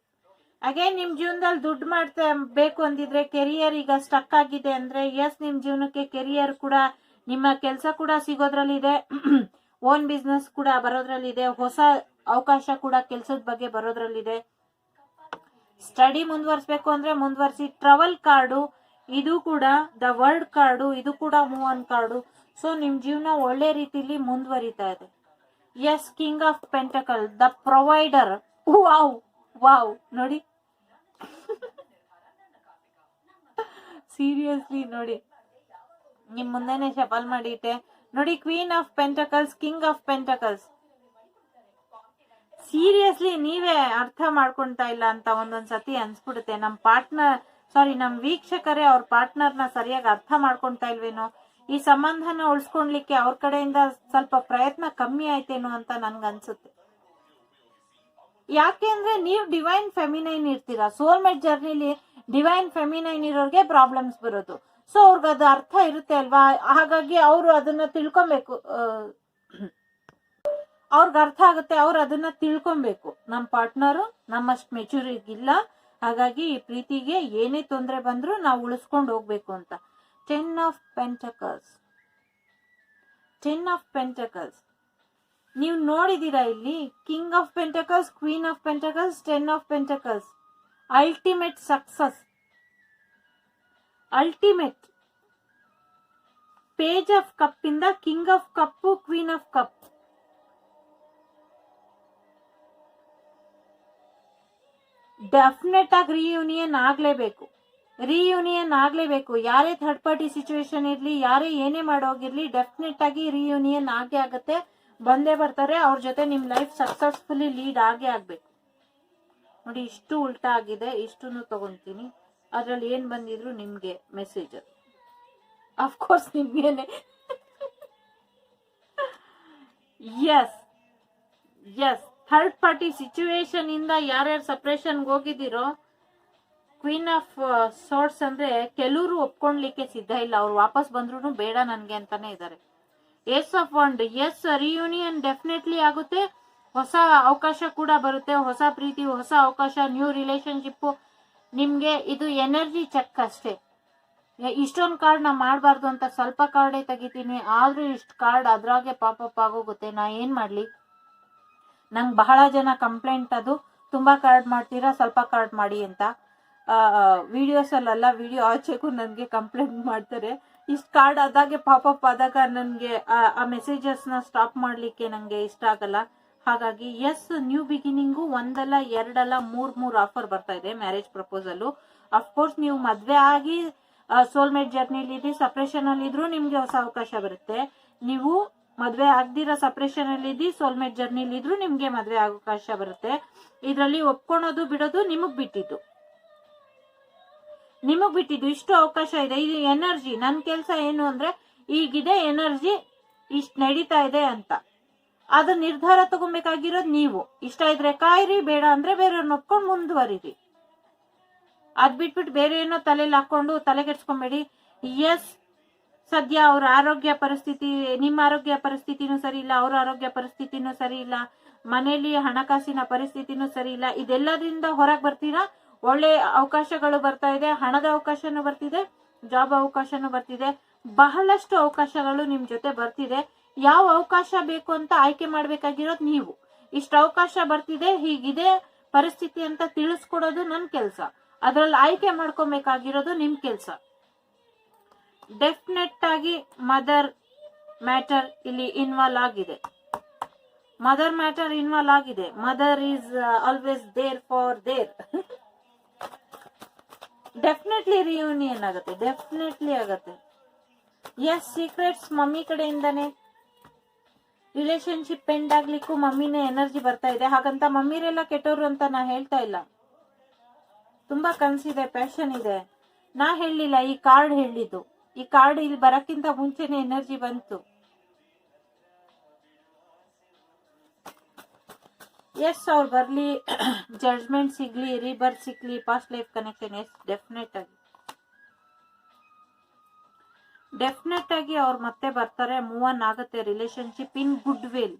ಅಗೇನ್ ನಿಮ್ ಜೀವನದಲ್ಲಿ ದುಡ್ಡು ಮಾಡ್ತಾ ಬೇಕು ಅಂದಿದ್ರೆ, ಕೆರಿಯರ್ ಈಗ ಸ್ಟಕ್ ಆಗಿದೆ ಅಂದ್ರೆ, ಎಸ್ ನಿಮ್ ಜೀವನಕ್ಕೆ ಕೆರಿಯರ್ ಕೂಡ, ನಿಮ್ಮ ಕೆಲಸ ಕೂಡ ಸಿಗೋದ್ರಲ್ಲಿದೆ, ಓನ್ ಬಿಸ್ನೆಸ್ ಕೂಡ ಬರೋದ್ರಲ್ಲಿದೆ, ಹೊಸ ಅವಕಾಶ ಕೂಡ ಕೆಲ್ಸದ ಬಗ್ಗೆ ಬರೋದ್ರಲ್ಲಿದೆ. ಸ್ಟಡಿ ಮುಂದುವರ್ಸ್ಬೇಕು ಅಂದ್ರೆ ಮುಂದುವರ್ಸಿ. ಟ್ರಾವೆಲ್ ಕಾರ್ಡು ಇದು ಕೂಡ, ದ ವರ್ಲ್ಡ್ ಕಾರ್ಡು ಇದು ಕೂಡ ಮೂವ್ ಆನ್ ಕಾರ್ಡು. ಸೊ ನಿಮ್ ಜೀವನ ಒಳ್ಳೆ ರೀತಿಲಿ ಮುಂದುವರಿತಾ ಇದೆ. Yes, king of pentacle, the provider. Wow wow, ನೋಡಿ ಸೀರಿಯಸ್ಲಿ ನೋಡಿ, ನಿಮ್ ಮುಂದೆನೆ ಶಫಲ್ ಮಾಡಿಟ್ಟೆ ನೋಡಿ. Queen of pentacles, king of pentacles. Seriously ನೀವೇ ಅರ್ಥ ಮಾಡ್ಕೊಂತಾ ಇಲ್ಲ ಅಂತ ಒಂದೊಂದ್ಸತಿ ಅನ್ಸ್ಬಿಡುತ್ತೆ. ನಮ್ ವೀಕ್ಷಕರೇ ಅವ್ರ ಪಾರ್ಟ್ನರ್ನ ಸರಿಯಾಗಿ ಅರ್ಥ ಮಾಡ್ಕೊಂತಾ ಇಲ್ವೇನೋ, ಈ ಸಂಬಂಧನ ಉಳಿಸ್ಕೊಳ್ಲಿಕ್ಕೆ ಅವ್ರ ಕಡೆಯಿಂದ ಸ್ವಲ್ಪ ಪ್ರಯತ್ನ ಕಮ್ಮಿ ಆಯ್ತೇನೋ ಅಂತ ನನ್ಗೆ ಅನ್ಸುತ್ತೆ. ಯಾಕೆ ಅಂದ್ರೆ ನೀವು ಡಿವೈನ್ ಫೆಮಿನೈನ್ ಇರ್ತೀರಾ. ಸೋಲ್ಮೇಟ್ ಜರ್ನಿಲಿ ಡಿವೈನ್ ಫೆಮಿನೈನ್ ಇರೋರ್ಗೆ ಪ್ರಾಬ್ಲಮ್ಸ್ ಬರೋದು. ಸೊ ಅವ್ರಿಗೆ ಅದು ಅರ್ಥ ಇರುತ್ತೆ ಅಲ್ವಾ, ಹಾಗಾಗಿ ಅವರು ಅದನ್ನ ತಿಳ್ಕೊಬೇಕು. ಅವ್ರಿಗೆ ಅರ್ಥ ಆಗುತ್ತೆ, ಅವ್ರು ಅದನ್ನ ತಿಳ್ಕೊಬೇಕು. ನಮ್ಮ ಪಾರ್ಟ್ನರು ನಮ್ಮಷ್ಟು ಮೆಚೂರಿಟಿ ಇಲ್ಲ, ಹಾಗಾಗಿ ಈ ಪ್ರೀತಿಗೆ ಏನೇ ತೊಂದರೆ ಬಂದ್ರು ನಾವು ಉಳಿಸ್ಕೊಂಡು ಹೋಗ್ಬೇಕು ಅಂತ. 10 of Pentacles, 10 of Pentacles. ನೀವು ನೋಡಿದೀರಾ ಇಲ್ಲಿ, king of pentacles, queen of pentacles, 10 of Pentacles. Ultimate success, ultimate. Page of cup ಇಂದ king of cup, queen of cup. Definite ಆಗಿ ರಿಯೂನಿಯನ್ ಆಗ್ಲೇಬೇಕು, ರಿಯೂನಿಯನ್ ಆಗ್ಲೇಬೇಕು. ಯಾರೇ ಥರ್ಡ್ ಪಾರ್ಟಿ ಸಿಚುವೇಶನ್ ಇರ್ಲಿ, ಯಾರೇ ಏನೇ ಮಾಡೋಗಿರ್ಲಿ, ಡೆಫಿನೆಟ್ ಆಗಿ ರಿಯೂನಿಯನ್ ಆಗೇ ಆಗತ್ತೆ, ಬಂದೇ ಬರ್ತಾರೆ. ಅವ್ರ ಜೊತೆ ನಿಮ್ ಲೈಫ್ ಸಕ್ಸಸ್ಫುಲಿ ಲೀಡ್ ಆಗೇ ಆಗ್ಬೇಕು. ನೋಡಿ, ಇಷ್ಟು ಉಲ್ಟಾ ಆಗಿದೆ, ಇಷ್ಟನ್ನು ತಗೊಂತೀನಿ. ಅದ್ರಲ್ಲಿ ಏನ್ ಬಂದಿದ್ರು ನಿಮ್ಗೆ ಮೆಸೇಜ್, ಅಫ್ಕೋರ್ಸ್ ನಿಮ್ಗೇನೆ. Yes yes, third party situation ಇಂದ ಯಾರ್ಯಾರು ಸಪ್ರೇಷನ್ಗೆ ಹೋಗಿದ್ದೀರೋ, ಕ್ವೀನ್ ಆಫ್ ಸೋರ್ಟ್ಸ್ ಅಂದ್ರೆ ಕೆಲವರು ಒಪ್ಕೊಂಡ್ಲಿಕ್ಕೆ ಸಿದ್ಧ ಇಲ್ಲ, ಅವ್ರು ವಾಪಸ್ ಬಂದ್ರು ಬೇಡ ನನ್ಗೆ ಅಂತಾನೆ ಇದ್ದಾರೆ. Ace of wand, yes reunion definitely ಆಗುತ್ತೆ, ಹೊಸ ಅವಕಾಶ ಕೂಡ ಬರುತ್ತೆ, ಹೊಸ ಪ್ರೀತಿ, ಹೊಸ ಅವಕಾಶ, ನ್ಯೂ ರಿಲೇಶನ್ಶಿಪ್ ನಿಮ್ಗೆ. ಇದು ಎನರ್ಜಿ ಚೆಕ್ ಅಷ್ಟೇ. ಇಷ್ಟೊಂದು ಕಾರ್ಡ್ ನಾ ಮಾಡಬಾರ್ದು ಅಂತ ಸ್ವಲ್ಪ ಕಾರ್ಡೇ ತೆಗಿತೀನಿ, ಆದ್ರೂ ಇಷ್ಟು ಕಾರ್ಡ್ ಅದ್ರಾಗೆ ಪಾಪಪ್ ಆಗೋಗುತ್ತೆ. ನಾ ಏನ್ ಮಾಡ್ಲಿ? ನಂಗೆ ಬಹಳ ಜನ ಕಂಪ್ಲೇಂಟ್, ಅದು ತುಂಬಾ ಕಾರ್ಡ್ ಮಾಡ್ತೀರಾ, ಸ್ವಲ್ಪ ಕಾರ್ಡ್ ಮಾಡಿ ಅಂತ. ವಿಡಿಯೋಸ್ ಅಲ್ಲ, ವಿಡಿಯೋ ಆಚೆಗೂ ನನಗೆ ಕಂಪ್ಲೇಂಟ್ ಮಾಡ್ತಾರೆ. ಇಷ್ಟು ಕಾರ್ಡ್ ಆದಾಗೆ ಪಾಪಪ್ ಆದಾಗ ನನಗೆ ಆ ಮೆಸೇಜಸ್ ನ ಸ್ಟಾಪ್ ಮಾಡ್ಲಿಕ್ಕೆ ನಂಗೆ ಇಷ್ಟ ಆಗಲ್ಲ. ಹಾಗಾಗಿ ಎಸ್, ನ್ಯೂ ಬಿಗಿನಿಂಗು ಒಂದಲ್ಲ ಎರಡಲ್ಲ ಮೂರ್ ಆಫರ್ ಬರ್ತಾ ಇದೆ. ಮ್ಯಾರೇಜ್ ಪ್ರಪೋಸಲ್, ಅಫ್ಕೋರ್ಸ್ ನೀವು ಮದ್ವೆ ಆಗಿ ಸೋಲ್ಮೇಟ್ ಜರ್ನಿಲಿ ಇದ್ರಿ, ಸಪ್ರೇಷನ್ ಅಲ್ಲಿ ಇದ್ರು ನಿಮ್ಗೆ ಹೊಸ ಅವಕಾಶ ಬರುತ್ತೆ. ನೀವು ಮದ್ವೆ ಆಗ್ದಿರೋ ಸಪ್ರೇಷನ್ ಅಲ್ಲಿ ಇದ್ದಿ ಸೋಲ್ಮೇಟ್ ಜರ್ನಿಲಿ ಇದ್ರು ನಿಮ್ಗೆ ಮದ್ವೆ ಅವಕಾಶ ಬರುತ್ತೆ. ಇದ್ರಲ್ಲಿ ಒಪ್ಕೊಳೋದು ಬಿಡೋದು ನಿಮಗ್ ಬಿಟ್ಟಿದ್ದು, ಇಷ್ಟು ಅವಕಾಶ ಇದೆ. ಇದು ಎನರ್ಜಿ. ನನ್ ಕೆಲ್ಸ ಏನು ಅಂದ್ರೆ, ಈಗಿದೆ ಎನರ್ಜಿ, ಇಷ್ಟ ನಡೀತಾ ಇದೆ ಅಂತ ಅದು ನಿರ್ಧಾರ ತಗೊಬೇಕಾಗಿರೋದು ನೀವು. ಇಷ್ಟ ಇದ್ರೆ ಕಾಯಿರಿ, ಬೇಡ ಅಂದ್ರೆ ಬೇರೆಯವ್ರನ್ನ ಒಪ್ಕೊಂಡು ಮುಂದುವರಿರಿ. ಅದ್ ಬಿಟ್ಬಿಟ್ಟು ಬೇರೆ ಏನೋ ತಲೆಯಲ್ಲಿ ಹಾಕೊಂಡು ತಲೆ ಕೆಡ್ಸ್ಕೊಂಬೇಡಿ. ಎಸ್, ಸದ್ಯ ಅವ್ರ ಆರೋಗ್ಯ ಪರಿಸ್ಥಿತಿ, ನಿಮ್ಮ ಆರೋಗ್ಯ ಪರಿಸ್ಥಿತಿನೂ ಸರಿ ಇಲ್ಲ, ಅವ್ರ ಆರೋಗ್ಯ ಪರಿಸ್ಥಿತಿನೂ ಸರಿ ಇಲ್ಲ, ಮನೆಯಲ್ಲಿ ಹಣಕಾಸಿನ ಪರಿಸ್ಥಿತಿನೂ ಸರಿ ಇಲ್ಲ. ಇದೆಲ್ಲದಿಂದ ಹೊರಗೆ ಬರ್ತೀರಾ, ಒಳ್ಳೆ ಅವಕಾಶಗಳು ಬರ್ತಾ ಇದೆ, ಹಣದ ಅವಕಾಶನೂ ಬರ್ತಿದೆ, ಜಾಬ್ ಅವಕಾಶನೂ ಬರ್ತಿದೆ, ಬಹಳಷ್ಟು ಅವಕಾಶಗಳು ನಿಮ್ ಜೊತೆ ಬರ್ತಿದೆ. ಯಾವ ಅವಕಾಶ ಬೇಕು ಅಂತ ಆಯ್ಕೆ ಮಾಡ್ಬೇಕಾಗಿರೋದು ನೀವು. ಇಷ್ಟ ಅವಕಾಶ ಬರ್ತಿದೆ, ಹೀಗಿದೆ ಪರಿಸ್ಥಿತಿ ಅಂತ ತಿಳಿಸ್ಕೊಡೋದು ನನ್ ಕೆಲ್ಸ, ಅದ್ರಲ್ಲಿ ಆಯ್ಕೆ ಮಾಡ್ಕೊಬೇಕಾಗಿರೋದು ನಿಮ್ ಕೆಲ್ಸ. ಡೆಫಿನೆಟ್ ಆಗಿ ಮದರ್ ಮ್ಯಾಟರ್ ಇಲ್ಲಿ ಇನ್ವಾಲ್ವ್ ಆಗಿದೆ. Mother is always there for there. Definitely reunion ಆಗುತ್ತೆ, ಡೆಫಿನೆಟ್ಲಿ ಆಗುತ್ತೆ. ಎಸ್, ಸೀಕ್ರೆಟ್ಸ್ ಮಮ್ಮಿ ಕಡೆಯಿಂದಾನೆ. ರಿಲೇಶನ್ಶಿಪ್ ಎಂಡ್ ಆಗ್ಲಿಕ್ಕೂ ಮಮ್ಮಿನೇ ಎನರ್ಜಿ ಬರ್ತಾ ಇದೆ. ಹಾಗಂತ ಮಮ್ಮಿರೆಲ್ಲ ಕೆಟ್ಟವ್ರು ಅಂತ ನಾ ಹೇಳ್ತಾ ಇಲ್ಲ. ತುಂಬಾ ಕನ್ಸಿದೆ, ಪ್ಯಾಷನ್ ಇದೆ. ನಾ ಹೇಳಲಿಲ್ಲ, ಈ ಕಾರ್ಡ್ ಹೇಳಿದ್ದು. ಈ ಕಾರ್ಡ್ ಇಲ್ಲಿ ಬರಕ್ಕಿಂತ ಮುಂಚೆನೆ ಎನರ್ಜಿ ಬಂತು. ಎಸ್, ಅವ್ರು ಬರ್ಲಿ, ಜಡ್ಜ್ಮೆಂಟ್ ಸಿಗ್ಲಿ, ರಿಬರ್ತ್ ಸಿಗ್ಲಿ, past life connection. Yes, definite ಆಗಿ ಅವ್ರು ಮತ್ತೆ ಬರ್ತಾರೆ. ಮೂವ್ ಆನ್ ಆಗುತ್ತೆ relationship in good will.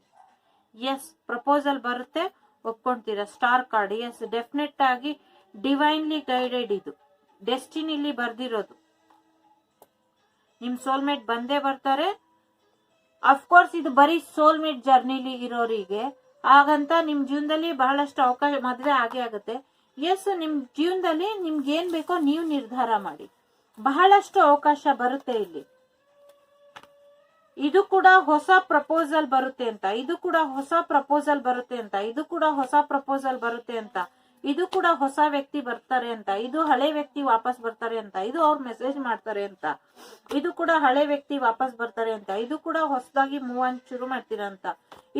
Yes, proposal ಬರುತ್ತೆ, ಒಪ್ಕೊಂತೀರಾ. Star card. ಎಸ್, ಡೆಫಿನೆಟ್ ಆಗಿ ಡಿವೈನ್ಲಿ ಗೈಡೆಡ್. ಇದು ಡೆಸ್ಟಿನಿಲಿ ಬರ್ದಿರೋದು. ನಿಮ್ ಸೋಲ್ಮೇಟ್ ಬಂದೇ ಬರ್ತಾರೆ. ಅಫ್ಕೋರ್ಸ್ ಇದು ಬರೀ ಸೋಲ್ಮೇಟ್ ಜರ್ನಿಲಿ ಇರೋರಿಗೆ, ಹಾಗಂತ ನಿಮ್ ಜೀವನದಲ್ಲಿ ಬಹಳಷ್ಟು ಅವಕಾಶ, ಮದ್ವೆ ಆಗೇ ಆಗುತ್ತೆ. ಎಸ್, ನಿಮ್ ಜೀವನದಲ್ಲಿ ನಿಮ್ಗೆ ಏನ್ ಬೇಕೋ ನೀವು ನಿರ್ಧಾರ ಮಾಡಿ. ಬಹಳಷ್ಟು ಅವಕಾಶ ಬರುತ್ತೆ ಇಲ್ಲಿ. ಇದು ಕೂಡ ಹೊಸ ಪ್ರಪೋಸಲ್ ಬರುತ್ತೆ ಅಂತ, ಇದು ಕೂಡ ಹೊಸ ಪ್ರಪೋಸಲ್ ಬರುತ್ತೆ ಅಂತ, ಇದು ಕೂಡ ಹೊಸ ಪ್ರಪೋಸಲ್ ಬರುತ್ತೆ ಅಂತ, ಇದು ಕೂಡ ಹೊಸ ವ್ಯಕ್ತಿ ಬರ್ತಾರೆ ಅಂತ, ಇದು ಹಳೆ ವ್ಯಕ್ತಿ ವಾಪಸ್ ಬರ್ತಾರೆ ಅಂತ, ಇದು ಅವ್ರು ಮೆಸೇಜ್ ಮಾಡ್ತಾರೆ ಅಂತ, ಇದು ಕೂಡ ಹಳೆ ವ್ಯಕ್ತಿ ವಾಪಸ್ ಬರ್ತಾರೆ ಅಂತ, ಇದು ಕೂಡ ಹೊಸದಾಗಿ ಮೂವ್ ಆನ್ ಶುರು ಮಾಡ್ತೀರಾ ಅಂತ,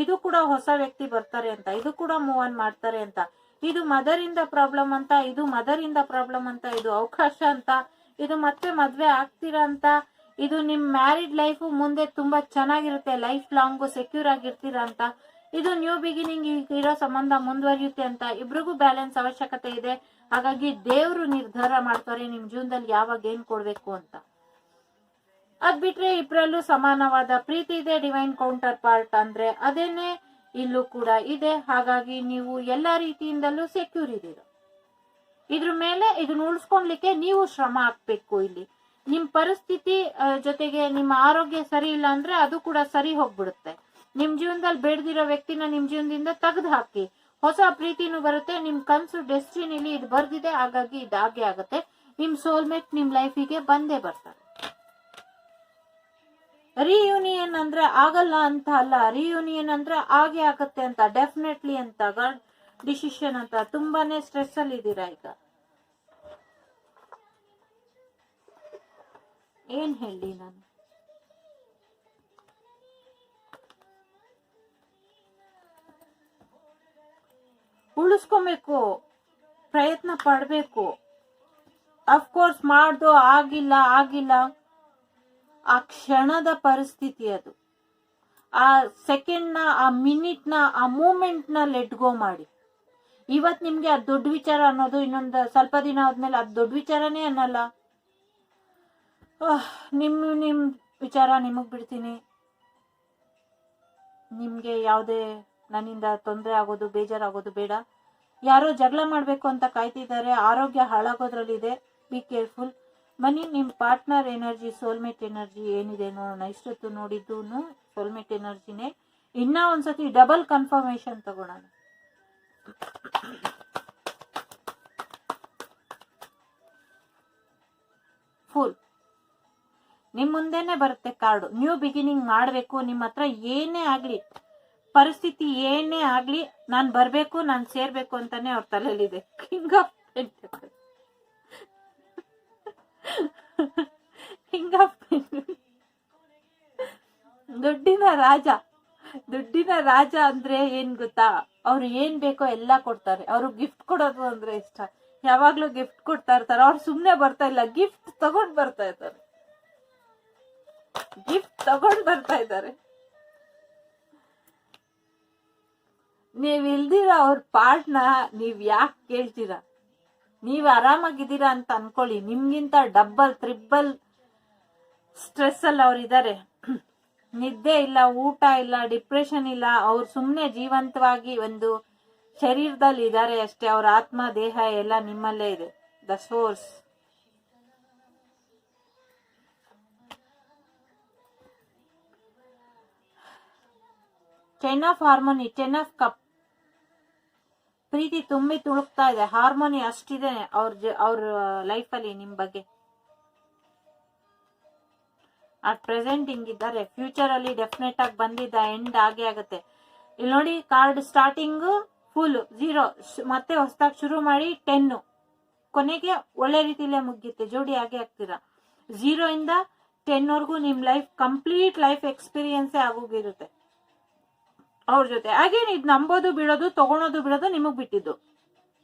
ಇದು ಕೂಡ ಹೊಸ ವ್ಯಕ್ತಿ ಬರ್ತಾರೆ ಅಂತ, ಇದು ಕೂಡ ಮೂವ್ ಆನ್ ಮಾಡ್ತಾರೆ ಅಂತ, ಇದು ಮದರ್ ಇಂದ ಪ್ರಾಬ್ಲಮ್ ಅಂತ, ಇದು ಮದರ್ ಇಂದ ಪ್ರಾಬ್ಲಮ್ ಅಂತ, ಇದು ಅವಕಾಶ ಅಂತ, ಇದು ಮತ್ತೆ ಮದ್ವೆ ಆಗ್ತೀರಾ ಅಂತ, ಇದು ನಿಮ್ ಮ್ಯಾರಿಡ್ ಲೈಫ್ ಮುಂದೆ ತುಂಬಾ ಚೆನ್ನಾಗಿರುತ್ತೆ, ಲೈಫ್ ಲಾಂಗ್ ಸೆಕ್ಯೂರ್ ಆಗಿರ್ತೀರಾ ಅಂತ, ಇದು ನ್ಯೂ ಬಿಗಿನಿಂಗ್ ಇರೋ ಸಂಬಂಧ ಮುಂದುವರಿಯುತ್ತೆ ಅಂತ. ಇಬ್ರಿಗೂ ಬ್ಯಾಲೆನ್ಸ್ ಅವಶ್ಯಕತೆ ಇದೆ. ಹಾಗಾಗಿ ದೇವ್ರು ನಿರ್ಧಾರ ಮಾಡ್ತಾರೆ ನಿಮ್ ಜೀವನದಲ್ಲಿ ಯಾವಾಗ ಏನ್ ಕೊಡ್ಬೇಕು ಅಂತ. ಅದ್ ಬಿಟ್ರೆ ಇಬ್ರಲ್ಲೂ ಸಮಾನವಾದ ಪ್ರೀತಿ ಇದೆ. ಡಿವೈನ್ ಕೌಂಟರ್ ಪಾರ್ಟ್ ಅಂದ್ರೆ ಅದೇನೆ ಇಲ್ಲೂ ಕೂಡ ಇದೆ. ಹಾಗಾಗಿ ನೀವು ಎಲ್ಲಾ ರೀತಿಯಿಂದಲೂ ಸೆಕ್ಯೂರ್ ಇದೀರ. ಇದ್ರ ಮೇಲೆ ಇದನ್ನ ಉಳಿಸ್ಕೊಳ್ಲಿಕ್ಕೆ ನೀವು ಶ್ರಮ ಹಾಕ್ಬೇಕು. ಇಲ್ಲಿ ನಿಮ್ ಪರಿಸ್ಥಿತಿ ಜೊತೆಗೆ ನಿಮ್ಮ ಆರೋಗ್ಯ ಸರಿ ಇಲ್ಲ ಅಂದ್ರೆ ಅದು ಕೂಡ ಸರಿ ಹೋಗ್ಬಿಡುತ್ತೆ. ನಿಮ್ ಜೀವನದಲ್ಲಿ ಬೇಡದಿರೋ ವ್ಯಕ್ತಿನ ನಿಮ್ ಜೀವನದಿಂದ ತೆಗೆದು ಹಾಕಿ. ಹೊಸ ಪ್ರೀತಿನೂ ಬರುತ್ತೆ. ನಿಮ್ ಕನ್ಸು ಡೆಸ್ಟಿನಿಲಿ ಇದು ಬರ್ದಿದೆ, ಹಾಗಾಗಿ ಇದಾಗೆ ಆಗುತ್ತೆ. ನಿಮ್ ಸೋಲ್ಮೇಟ್ ನಿಮ್ ಲೈಫಿಗೆ ಬಂದೇ ಬರ್ತಾರೆ. ರಿಯೂನಿಯನ್ ಅಂದ್ರೆ ಆಗಲ್ಲ ಅಂತ ಅಲ್ಲ, ರಿಯೂನಿಯನ್ ಅಂದ್ರೆ ಆಗೇ ಆಗತ್ತೆ ಅಂತ, ಡೆಫಿನೆಟ್ಲಿ ಅಂತ, ಗಾಡ್ ಡಿಸಿಷನ್ ಅಂತ. ತುಂಬಾನೇ ಸ್ಟ್ರೆಸ್ ಅಲ್ಲಿ ಇದ್ದೀರಾ ಈಗ. ಏನ್ ಹೇಳಿ ನಾನು, ಉಳಿಸ್ಕೊಬೇಕು, ಪ್ರಯತ್ನ ಪಡ್ಬೇಕು. ಅಫ್ಕೋರ್ಸ್ ಮಾಡ್ದು ಆಗಿಲ್ಲ, ಆ ಕ್ಷಣದ ಪರಿಸ್ಥಿತಿ ಅದು. ಆ ಸೆಕೆಂಡ್ ನ, ಆ ಮಿನಿಟ್ ನ, ಆ ಮೂಮೆಂಟ್ ನ ಲೆಟ್ ಗೋ ಮಾಡಿ. ಇವತ್ ನಿಮ್ಗೆ ಅದ್ ದೊಡ್ಡ ವಿಚಾರ ಅನ್ನೋದು ಇನ್ನೊಂದು ಸ್ವಲ್ಪ ದಿನ ಆದ್ಮೇಲೆ ಅದ್ ದೊಡ್ಡ ವಿಚಾರನೇ ಅನ್ನಲ್ಲ. ನಿಮ್ ವಿಚಾರ ನಿಮಗ್ ಬಿಡ್ತೀನಿ. ನಿಮ್ಗೆ ಯಾವುದೇ ನನ್ನಿಂದ ತೊಂದರೆ ಆಗೋದು, ಬೇಜಾರಾಗೋದು ಬೇಡ. ಯಾರೋ ಜಗಳ ಮಾಡ್ಬೇಕು ಅಂತ ಕಾಯ್ತಿದ್ದಾರೆ, ಆರೋಗ್ಯ ಹಾಳಾಗೋದ್ರಲ್ಲಿದೆ. Be careful. ಬನ್ನಿ, ನಿಮ್ ಪಾರ್ಟ್ನರ್ ಎನರ್ಜಿ, ಸೋಲ್ಮೇಟ್ ಎನರ್ಜಿ ಏನಿದೆ ನೋಡೋಣ. ಇಷ್ಟೊತ್ತು ನೋಡಿದ್ದು ಸೋಲ್ಮೇಟ್ ಎನರ್ಜಿನೇ. ಇನ್ನ ಒಂದ್ಸತಿ ಡಬಲ್ ಕನ್ಫರ್ಮೇಶನ್ ತಗೊಳ್ಳೋಣ. ಫುಲ್ ನಿಮ್ ಮುಂದೆನೆ ಬರುತ್ತೆ ಕಾರ್ಡು. ನ್ಯೂ ಬಿಗಿನಿಂಗ್ ಮಾಡ್ಬೇಕು. ನಿಮ್ಮ ಹತ್ರ ಏನೇ ಆಗ್ಲಿ, ಪರಿಸ್ಥಿತಿ ಏನೇ ಆಗ್ಲಿ, ನಾನ್ ಬರ್ಬೇಕು, ನಾನ್ ಸೇರ್ಬೇಕು ಅಂತಾನೆ ಅವ್ರ ತಲೆಯಲ್ಲಿದೆ. ಕಿಂಗ್ ಆಫ್ ದುಡ್ಡಿನ ರಾಜ ಅಂದ್ರೆ ಏನ್ ಗೊತ್ತಾ? ಅವ್ರು ಏನ್ ಬೇಕೋ ಎಲ್ಲಾ ಕೊಡ್ತಾರೆ. ಅವ್ರು ಗಿಫ್ಟ್ ಕೊಡೋದು ಅಂದ್ರೆ ಇಷ್ಟ. ಯಾವಾಗ್ಲೂ ಗಿಫ್ಟ್ ಕೊಡ್ತಾ ಇರ್ತಾರೆ. ಅವ್ರು ಸುಮ್ನೆ ಬರ್ತಾ ಇಲ್ಲ, ಗಿಫ್ಟ್ ತಗೊಂಡ್ ಬರ್ತಾ ಇದ್ದಾರೆ. ನೀವ್ ಇಲ್ದಿರ ಅವ್ರ ಪಾರ್ಟ್ನ ನೀವ್ ಯಾಕೆ ಕೇಳ್ತೀರಾ? ನೀವ್ ಆರಾಮಾಗಿದ್ದೀರಾ ಅಂತ ಅನ್ಕೊಳ್ಳಿ. ನಿಮ್ಗಿಂತ ಡಬಲ್ ಟ್ರಿಬಲ್ ಸ್ಟ್ರೆಸ್ ಅಲ್ಲಿ ಅವ್ರು ಇದಾರೆ. ನಿದ್ದೆ ಇಲ್ಲ, ಊಟ ಇಲ್ಲ, ಡಿಪ್ರೆಷನ್ ಇಲ್ಲ. ಅವ್ರು ಸುಮ್ನೆ ಜೀವಂತವಾಗಿ ಒಂದು ಶರೀರದಲ್ಲಿ ಇದ್ದಾರೆ ಅಷ್ಟೇ. ಅವ್ರ ಆತ್ಮ, ದೇಹ ಎಲ್ಲ ನಿಮ್ಮಲ್ಲೇ ಇದೆ. The source. Ten of harmony, ten of cup. ಪ್ರೀತಿ ತುಂಬಿ ತುಳುಕ್ತಾ ಇದೆ. ಹಾರ್ಮೋನಿ ಅಷ್ಟಿದೆ ಅವ್ರ ಲೈಫಲ್ಲಿ ನಿಮ್ ಬಗ್ಗೆ. ಅಟ್ ಪ್ರೆಸೆಂಟ್ ಹಿಂಗಿದ್ದಾರೆ. ಫ್ಯೂಚರ್ ಅಲ್ಲಿ ಡೆಫಿನೆಟ್ ಆಗಿ ಬಂದಿದ್ದ ಎಂಡ್ ಆಗೇ ಆಗುತ್ತೆ. ಇಲ್ಲಿ ನೋಡಿ, ಕಾರ್ಡ್ ಸ್ಟಾರ್ಟಿಂಗ್ ಫುಲ್ 0, ಮತ್ತೆ ಹೊಸದಾಗಿ ಶುರು ಮಾಡಿ 10, ಕೊನೆಗೆ ಒಳ್ಳೆ ರೀತಿಲೇ ಮುಗಿಯುತ್ತೆ. ಜೋಡಿ ಆಗೇ ಆಗ್ತೀರಾ. 0 ಇಂದ 10 ವರೆಗೂ ನಿಮ್ ಲೈಫ್ ಕಂಪ್ಲೀಟ್ ಲೈಫ್ ಎಕ್ಸ್ಪೀರಿಯನ್ಸೇ ಆಗೋಗಿರುತ್ತೆ ಅವ್ರ ಜೊತೆ. ಹಾಗೇನು ಇದು ನಂಬೋದು ಬಿಡೋದು, ತಗೊಳೋದು ಬಿಡೋದು ನಿಮಗ್ ಬಿಟ್ಟಿದ್ದು.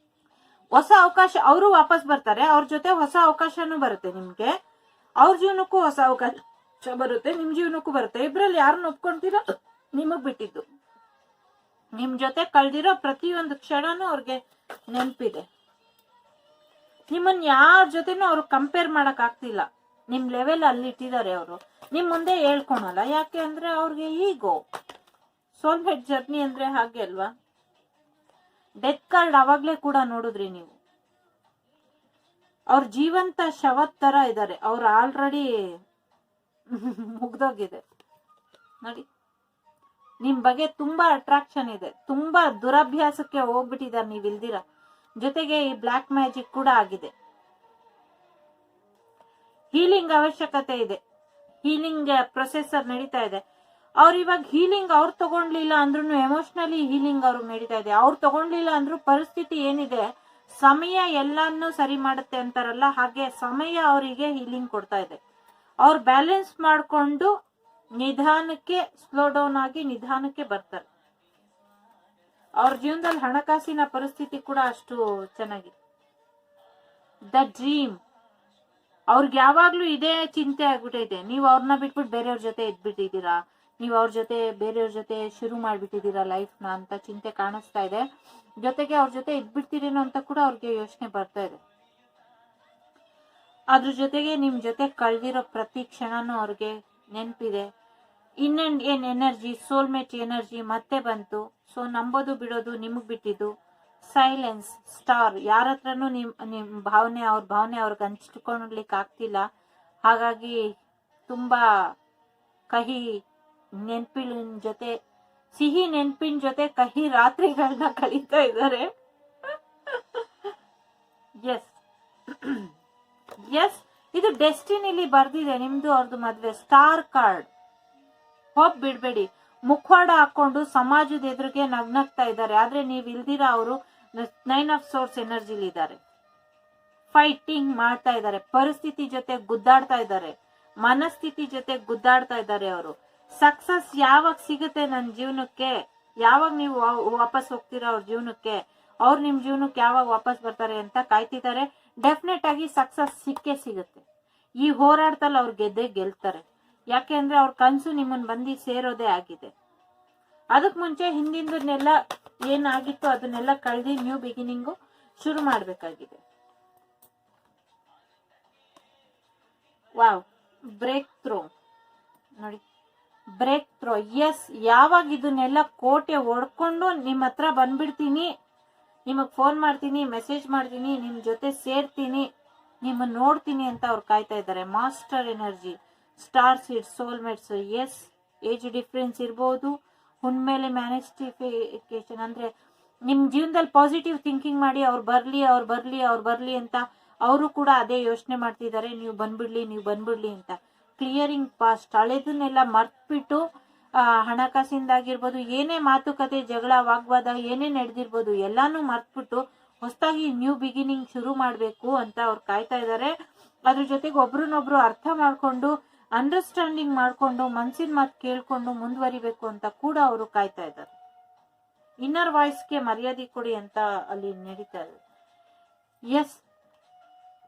ಹೊಸ ಅವಕಾಶ, ಅವರು ವಾಪಸ್ ಬರ್ತಾರೆ. ಅವ್ರ ಜೊತೆ ಹೊಸ ಅವಕಾಶನೂ ಬರುತ್ತೆ ನಿಮ್ಗೆ. ಅವ್ರ ಜೀವನಕ್ಕೂ ಹೊಸ ಅವಕಾಶ ಬರುತ್ತೆ, ನಿಮ್ ಜೀವನಕ್ಕೂ ಬರುತ್ತೆ. ಇಬ್ರಲ್ಲಿ ಯಾರನ್ನ ಒಪ್ಕೊಂತೀರಾ ನಿಮಗ್ ಬಿಟ್ಟಿದ್ದು. ನಿಮ್ ಜೊತೆ ಕಳ್ದಿರೋ ಪ್ರತಿಯೊಂದು ಕ್ಷಣನೂ ಅವ್ರಿಗೆ ನೆನಪಿದೆ. ನಿಮ್ಮನ್ ಯಾರ ಜೊತೆನೂ ಅವ್ರು ಕಂಪೇರ್ ಮಾಡಕ್ ಆಗ್ತಿಲ್ಲ. ನಿಮ್ ಲೆವೆಲ್ ಅಲ್ಲಿ ಇಟ್ಟಿದ್ದಾರೆ ಅವರು. ನಿಮ್ ಮುಂದೆ ಹೇಳ್ಕೊಳಲ್ಲ. ಯಾಕೆ ಅಂದ್ರೆ ಅವ್ರಿಗೆ ಈಗೋ. ಸೋಲ್ಮೇಟ್ ಜರ್ನಿ ಅಂದ್ರೆ ಹಾಗೆ ಅಲ್ವಾ. ಡೆತ್ ಕಾರ್ಡ್ ಅವಾಗ್ಲೇ ಕೂಡ ನೋಡಿದ್ರಿ ನೀವು. ಅವ್ರ ಜೀವಂತ ಶವದ ತರ ಇದ್ದಾರೆ. ಅವ್ರು ಆಲ್ರೆಡಿ ಮುಗ್ದೋಗಿದೆ ನೋಡಿ. ನಿಮ್ ಬಗ್ಗೆ ತುಂಬಾ ಅಟ್ರಾಕ್ಷನ್ ಇದೆ, ತುಂಬಾ ದುರಭ್ಯಾಸಕ್ಕೆ ಹೋಗ್ಬಿಟ್ಟಿದ್ದಾರೆ ನೀವ್ ಇಲ್ದಿರ. ಜೊತೆಗೆ ಈ ಬ್ಲಾಕ್ ಮ್ಯಾಜಿಕ್ ಕೂಡ ಆಗಿದೆ. ಹೀಲಿಂಗ್ ಅವಶ್ಯಕತೆ ಇದೆ. ಹೀಲಿಂಗ್ ಪ್ರೊಸೆಸರ್ ನಡೀತಾ ಇದೆ. ಅವ್ರು ಇವಾಗ ಹೀಲಿಂಗ್ ಅವ್ರು ತಗೊಂಡ್ಲಿಲ್ಲ ಅಂದ್ರೂ ಎಮೋಷನಲಿ ಹೀಲಿಂಗ್ ಅವ್ರಿಗೆ ನಡೀತಾ ಇದೆ. ಅವ್ರು ತಗೊಂಡ್ಲಿಲ್ಲ ಅಂದ್ರೂ ಪರಿಸ್ಥಿತಿ ಏನಿದೆ, ಸಮಯ ಎಲ್ಲಾನು ಸರಿ ಮಾಡುತ್ತೆ ಅಂತಾರಲ್ಲ, ಹಾಗೆ ಸಮಯ ಅವರಿಗೆ ಹೀಲಿಂಗ್ ಕೊಡ್ತಾ ಇದೆ. ಅವ್ರು ಬ್ಯಾಲೆನ್ಸ್ ಮಾಡ್ಕೊಂಡು ನಿಧಾನಕ್ಕೆ ಸ್ಲೋ ಡೌನ್ ಆಗಿ ನಿಧಾನಕ್ಕೆ ಬರ್ತಾರೆ. ಅವ್ರ ಜೀವನದಲ್ಲಿ ಹಣಕಾಸಿನ ಪರಿಸ್ಥಿತಿ ಕೂಡ ಅಷ್ಟು ಚೆನ್ನಾಗಿದೆ. ದ ಡ್ರೀಮ್ ಅವ್ರಿಗೆ ಯಾವಾಗ್ಲೂ ಇದೇ ಚಿಂತೆ ಆಗ್ಬಿಟ್ಟೈತೆ. ನೀವು ಅವ್ರನ್ನ ಬಿಟ್ಬಿಟ್ಟು ಬೇರೆಯವ್ರ ಜೊತೆ ಇದ್ಬಿಟ್ಟಿದ್ದೀರಾ, ನೀವು ಅವ್ರ ಜೊತೆ ಬೇರೆಯವ್ರ ಜೊತೆ ಶುರು ಮಾಡ್ಬಿಟ್ಟಿದ್ದೀರಾ ಲೈಫ್ನ ಅಂತ ಚಿಂತೆ ಕಾಣಿಸ್ತಾ ಇದೆ. ಜೊತೆಗೆ ಅವ್ರ ಜೊತೆ ಇದ್ಬಿಡ್ತೀರೇನೋ ಅಂತ ಕೂಡ ಅವ್ರಿಗೆ ಯೋಚನೆ ಬರ್ತಾ ಇದೆ. ಅದ್ರ ಜೊತೆಗೆ ನಿಮ್ ಜೊತೆ ಕಳ್ದಿರೋ ಪ್ರತಿ ಕ್ಷಣನೂ ಅವ್ರಿಗೆ ನೆನಪಿದೆ. ಇನ್ನೊಂದು ಏನ್ ಎನರ್ಜಿ, ಸೋಲ್ಮೇಟ್ ಎನರ್ಜಿ ಮತ್ತೆ ಬಂತು. ಸೊ ನಂಬೋದು ಬಿಡೋದು ನಿಮಗ್ ಬಿಟ್ಟಿದ್ದು. Silence, star. ಯಾರ ಹತ್ರನೂ ನಿಮ್ ಭಾವನೆ, ಅವ್ರ ಭಾವನೆ ಅವ್ರಿಗೆ ಹಂಚ್ಕೊಳ್ಲಿಕ್ಕೆ ಆಗ್ತಿಲ್ಲ. ಹಾಗಾಗಿ ತುಂಬಾ ಕಹಿ ನೆನ್ಪಿನ ಜೊತೆ, ಸಿಹಿ ನೆನ್ಪಿನ ಜೊತೆ ಕಹಿ ರಾತ್ರಿಗಳನ್ನ ಕಳೀತಾ ಇದ್ದಾರೆ. ಎಸ್ ಎಸ್, ಇದು ಡೆಸ್ಟಿನಿಲಿ ಬರ್ದಿದೆ ನಿಮ್ದು ಅವ್ರದ್ದು ಮದ್ವೆ. Star card. ಹೋಪ್ ಬಿಡ್ಬೇಡಿ. ಮುಖವಾಡ ಹಾಕೊಂಡು ಸಮಾಜದ ಎದುರಿಗೆ ನಗ್ನಗ್ತಾ ಇದ್ದಾರೆ. ಆದ್ರೆ ನೀವ್ ಇಲ್ದಿರ ಅವರು 9 ಆಫ್ ಸೋರ್ಸ್ ಎನರ್ಜಿಲಿ ಇದ್ದಾರೆ. ಫೈಟಿಂಗ್ ಮಾಡ್ತಾ ಇದ್ದಾರೆ. ಪರಿಸ್ಥಿತಿ ಜೊತೆ ಗುದ್ದಾಡ್ತಾ ಇದ್ದಾರೆ. ಮನಸ್ಥಿತಿ ಜೊತೆ ಗುದ್ದಾಡ್ತಾ ಇದ್ದಾರೆ ಅವರು. ಸಕ್ಸಸ್ ಯಾವಾಗ ಸಿಗುತ್ತೆ ನನ್ನ ಜೀವನಕ್ಕೆ, ಯಾವಾಗ ನೀವು ವಾಪಸ್ ಹೋಗ್ತೀರಾ ಅವ್ರ ಜೀವನಕ್ಕೆ, ಅವ್ರು ನಿಮ್ ಜೀವನಕ್ಕೆ ಯಾವಾಗ ವಾಪಸ್ ಬರ್ತಾರೆ ಅಂತ ಕಾಯ್ತಿದ್ದಾರೆ. ಡೆಫಿನೆಟ್ ಆಗಿ ಸಕ್ಸಸ್ ಸಿಕ್ಕೇ ಸಿಗುತ್ತೆ. ಈ ಹೋರಾಟದಲ್ಲಿ ಅವ್ರು ಗೆದ್ದೇ ಗೆಲ್ತಾರೆ. ಯಾಕೆ ಅಂದ್ರೆ ಅವ್ರ ಕನ್ಸು ನಿಮ್ಮನ್ ಬಂದು ಸೇರೋದೇ ಆಗಿದೆ. ಅದಕ್ ಮುಂಚೆ ಹಿಂದಿಂದನ್ನೆಲ್ಲ ಏನಾಗಿತ್ತು ಅದನ್ನೆಲ್ಲ ಕಳ್ದಿ ನ್ಯೂ ಬಿಗಿನಿಂಗು ಶುರು ಮಾಡ್ಬೇಕಾಗಿದೆ. ವಾವ್, ಬ್ರೇಕ್ ಥ್ರೋ ನೋಡಿ, ಬ್ರೇಕ್ ಥ್ರೋ. ಎಸ್, ಯಾವಾಗ ಇದನ್ನೆಲ್ಲ ಕೋಟೆ ಹೊಡ್ಕೊಂಡು ನಿಮ್ ಹತ್ರ ಬಂದ್ಬಿಡ್ತೀನಿ, ನಿಮಗ್ ಫೋನ್ ಮಾಡ್ತೀನಿ, ಮೆಸೇಜ್ ಮಾಡ್ತೀನಿ, ನಿಮ್ ಜೊತೆ ಸೇರ್ತೀನಿ, ನಿಮ್ಮನ್ನ ನೋಡ್ತೀನಿ ಅಂತ ಅವ್ರು ಕಾಯ್ತಾ ಇದ್ದಾರೆ. Master energy, star seed, soulmates. Yes, age difference ಇರ್ಬೋದು. ಹುಣ್ಮೇಲೆ ಮ್ಯಾನಿಫೆಸ್ಟೇಷನ್ ಅಂದ್ರೆ ನಿಮ್ ಜೀವನದಲ್ಲಿ ಪಾಸಿಟಿವ್ ಥಿಂಕಿಂಗ್ ಮಾಡಿ ಅವ್ರು ಬರ್ಲಿ ಅವ್ರು ಬರ್ಲಿ ಅವ್ರು ಬರ್ಲಿ ಅಂತ ಅವರು ಕೂಡ ಅದೇ ಯೋಚನೆ ಮಾಡ್ತಿದ್ದಾರೆ. ನೀವು ಬಂದ್ಬಿಡ್ಲಿ ನೀವು ಬಂದ್ಬಿಡ್ಲಿ ಅಂತ. ಕ್ಲಿಯರಿಂಗ್ ಪಾಸ್ಟ್, ಹಳೆದನ್ನೆಲ್ಲ ಮರ್ತ್ಬಿಟ್ಟು ಹಣಕಾಸಿಂದಾಗಿರ್ಬೋದು, ಏನೇ ಮಾತುಕತೆ, ಜಗಳ, ವಾಗ್ವಾದ ಏನೇ ನಡೆದಿರ್ಬೋದು ಎಲ್ಲಾನು ಮರ್ತ್ಬಿಟ್ಟು ಹೊಸದಾಗಿ ನ್ಯೂ ಬಿಗಿನಿಂಗ್ ಶುರು ಮಾಡ್ಬೇಕು ಅಂತ ಅವ್ರು ಕಾಯ್ತಾ ಇದ್ದಾರೆ. ಅದ್ರ ಜೊತೆಗೆ ಒಬ್ರನ್ನೊಬ್ರು ಅರ್ಥ ಮಾಡ್ಕೊಂಡು, ಅಂಡರ್ಸ್ಟ್ಯಾಂಡಿಂಗ್ ಮಾಡ್ಕೊಂಡು, ಮನ್ಸಿನ ಮಾತು ಕೇಳ್ಕೊಂಡು ಮುಂದುವರಿಬೇಕು ಅಂತ ಕೂಡ ಅವರು ಕಾಯ್ತಾ ಇದ್ದಾರೆ. ಇನ್ನರ್ ವಾಯ್ಸ್ಗೆ ಮರ್ಯಾದೆ ಕೊಡಿ ಅಂತ ಅಲ್ಲಿ ನಡೀತಾ ಇದೆ. ಎಸ್,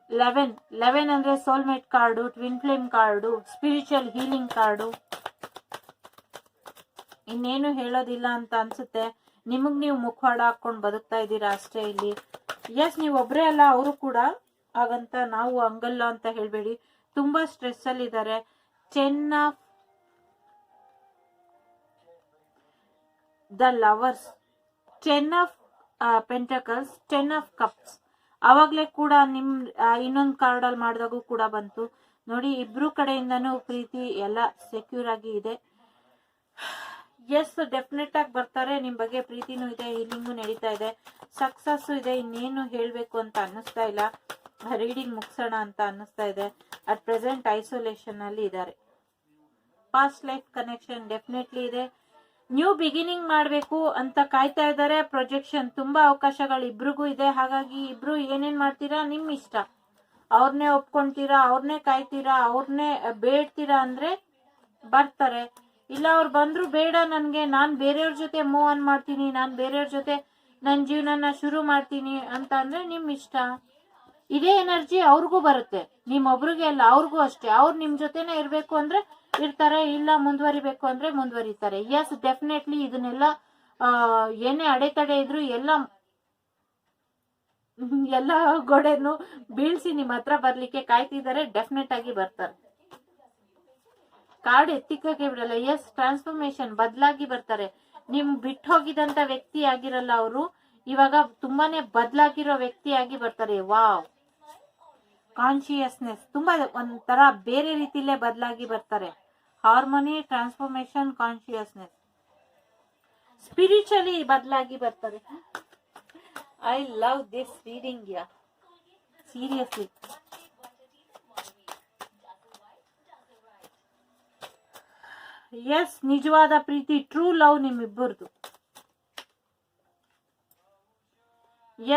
11 ಅಂದ್ರೆ soulmate card, twin flame card, spiritual healing card. ಇನ್ನೇನು ಹೇಳೋದಿಲ್ಲ ಅಂತ ಅನ್ಸುತ್ತೆ. ನಿಮಗ್ ನೀವು ಮುಖವಾಡ ಹಾಕೊಂಡು ಬದುಕ್ತಾ ಇದ್ದೀರಾ ಅಷ್ಟೇ ಇಲ್ಲಿ. ಎಸ್, ನೀವು ಒಬ್ರೇ ಅಲ್ಲ, ಅವರು ಕೂಡ. ಹಾಗಂತ ನಾವು ಹಂಗಲ್ಲ ಅಂತ ಹೇಳ್ಬೇಡಿ. ತುಂಬಾ ಸ್ಟ್ರೆಸ್ ಅಲ್ಲಿ ಇದ್ದಾರೆ. 10 of the lovers, 10 of pentacles, 10 of cups. ಅವಾಗ್ಲೇ ಕೂಡ ನಿಮ್ ಇನ್ನೊಂದು ಕಾರ್ಡ್ ಅಲ್ಲಿ ಮಾಡಿದಾಗೂ ಕೂಡ ಬಂತು ನೋಡಿ. ಇಬ್ರು ಕಡೆಯಿಂದನೂ ಪ್ರೀತಿ ಎಲ್ಲ ಸೆಕ್ಯೂರ್ ಆಗಿ ಇದೆ. ಎಸ್, ಡೆಫಿನೆಟ್ ಆಗಿ ಬರ್ತಾರೆ. ನಿಮ್ ಬಗ್ಗೆ ಪ್ರೀತಿನೂ ಇದೆ, ಹೀಲಿಂಗು ನಡೀತಾ ಇದೆ, ಸಕ್ಸಸ್ ಇದೆ. ಇನ್ನೇನು ಹೇಳ್ಬೇಕು ಅಂತ ಅನ್ನಿಸ್ತಾ ಇಲ್ಲ. ರೀಡಿಂಗ್ ಮುಗಿಸೋಣ ಅಂತ ಅನ್ನಿಸ್ತಾ ಇದೆ. ಅಟ್ ಪ್ರೆಸೆಂಟ್ ಐಸೋಲೇಷನ್ ಅಲ್ಲಿ ಇದ್ದಾರೆ. ಪಾಸ್ಟ್ ಲೈಫ್ ಕನೆಕ್ಷನ್ ಡೆಫಿನೆಟ್ಲಿ ಇದೆ. ನ್ಯೂ ಬಿಗಿನಿಂಗ್ ಮಾಡ್ಬೇಕು ಅಂತ ಕಾಯ್ತಾ ಇದ್ದಾರೆ. ಪ್ರೊಜೆಕ್ಷನ್, ತುಂಬಾ ಅವಕಾಶಗಳು ಇಬ್ರಿಗೂ ಇದೆ. ಹಾಗಾಗಿ ಇಬ್ರು ಏನೇನ್ ಮಾಡ್ತೀರಾ ನಿಮ್ ಇಷ್ಟ. ಅವ್ರನ್ನೇ ಒಪ್ಕೊಂತೀರಾ, ಅವ್ರನ್ನೇ ಕಾಯ್ತೀರಾ, ಅವ್ರನ್ನೇ ಬೇಡ್ತೀರಾ ಅಂದ್ರೆ ಬರ್ತಾರೆ. ಇಲ್ಲ ಅವ್ರು ಬಂದ್ರು ಬೇಡ ನನ್ಗೆ, ನಾನ್ ಬೇರೆಯವ್ರ ಜೊತೆ ಮೂವ್ ಆನ್ ಮಾಡ್ತೀನಿ, ನಾನ್ ಬೇರೆಯವ್ರ ಜೊತೆ ನನ್ ಜೀವನನ ಶುರು ಮಾಡ್ತೀನಿ ಅಂತ ಅಂದ್ರೆ ನಿಮ್ ಇಷ್ಟ. ಇದೇ ಎನರ್ಜಿ ಅವ್ರಿಗೂ ಬರುತ್ತೆ, ನಿಮ್ಮೊಬ್ರಿಗೆ ಅಲ್ಲ ಅವ್ರಿಗೂ ಅಷ್ಟೇ. ಅವ್ರು ನಿಮ್ ಜೊತೆನೆ ಇರ್ಬೇಕು ಅಂದ್ರೆ ಇರ್ತಾರೆ, ಇಲ್ಲ ಮುಂದುವರಿಬೇಕು ಅಂದ್ರೆ ಮುಂದುವರಿತಾರೆ. ಎಸ್ ಡೆಫಿನೆಟ್ಲಿ ಇದನ್ನೆಲ್ಲ ಏನೇ ಅಡೆತಡೆ ಇದ್ರು ಎಲ್ಲ ಗೋಡೆನು ಬೀಳ್ಸಿ ನಿಮ್ ಹತ್ರ ಬರ್ಲಿಕ್ಕೆ ಕಾಯ್ತಿದ್ದಾರೆ. ಡೆಫಿನೆಟ್ ಆಗಿ ಬರ್ತಾರೆ. ಕಾರ್ಡ್ ಎತ್ತಿಕಕ್ಕೆ ಬಿಡಲ್ಲ. ಎಸ್ ಟ್ರಾನ್ಸ್ಫಾರ್ಮೇಶನ್, ಬದಲಾಗಿ ಬರ್ತಾರೆ. ನಿಮ್ ಬಿಟ್ಟು ಹೋಗಿದಂತ ವ್ಯಕ್ತಿ ಆಗಿರಲ್ಲ ಅವರು, ಇವಾಗ ತುಂಬಾನೇ ಬದಲಾಗಿರೋ ವ್ಯಕ್ತಿಯಾಗಿ ಬರ್ತಾರೆ. ವಾವ್, ಕಾನ್ಶಿಯಸ್ನೆಸ್ ತುಂಬಾ ಒಂಥರ ಬೇರೆ ರೀತಿಲೇ ಬದಲಾಗಿ ಬರ್ತಾರೆ. ಹಾರ್ಮೋನಿ, ಟ್ರಾನ್ಸ್ಫಾರ್ಮೇಶನ್, ಕಾನ್ಶಿಯಸ್ನೆಸ್, ಸ್ಪಿರಿಚುವಲಿ ಬದಲಾಗಿ ಬರ್ತಾರೆ. I love this reading yeah, seriously. Yes ನಿಜವಾದ ಪ್ರೀತಿ, ಟ್ರೂ ಲವ್ ನಿಮ್ಮಿಬ್ಬರದು.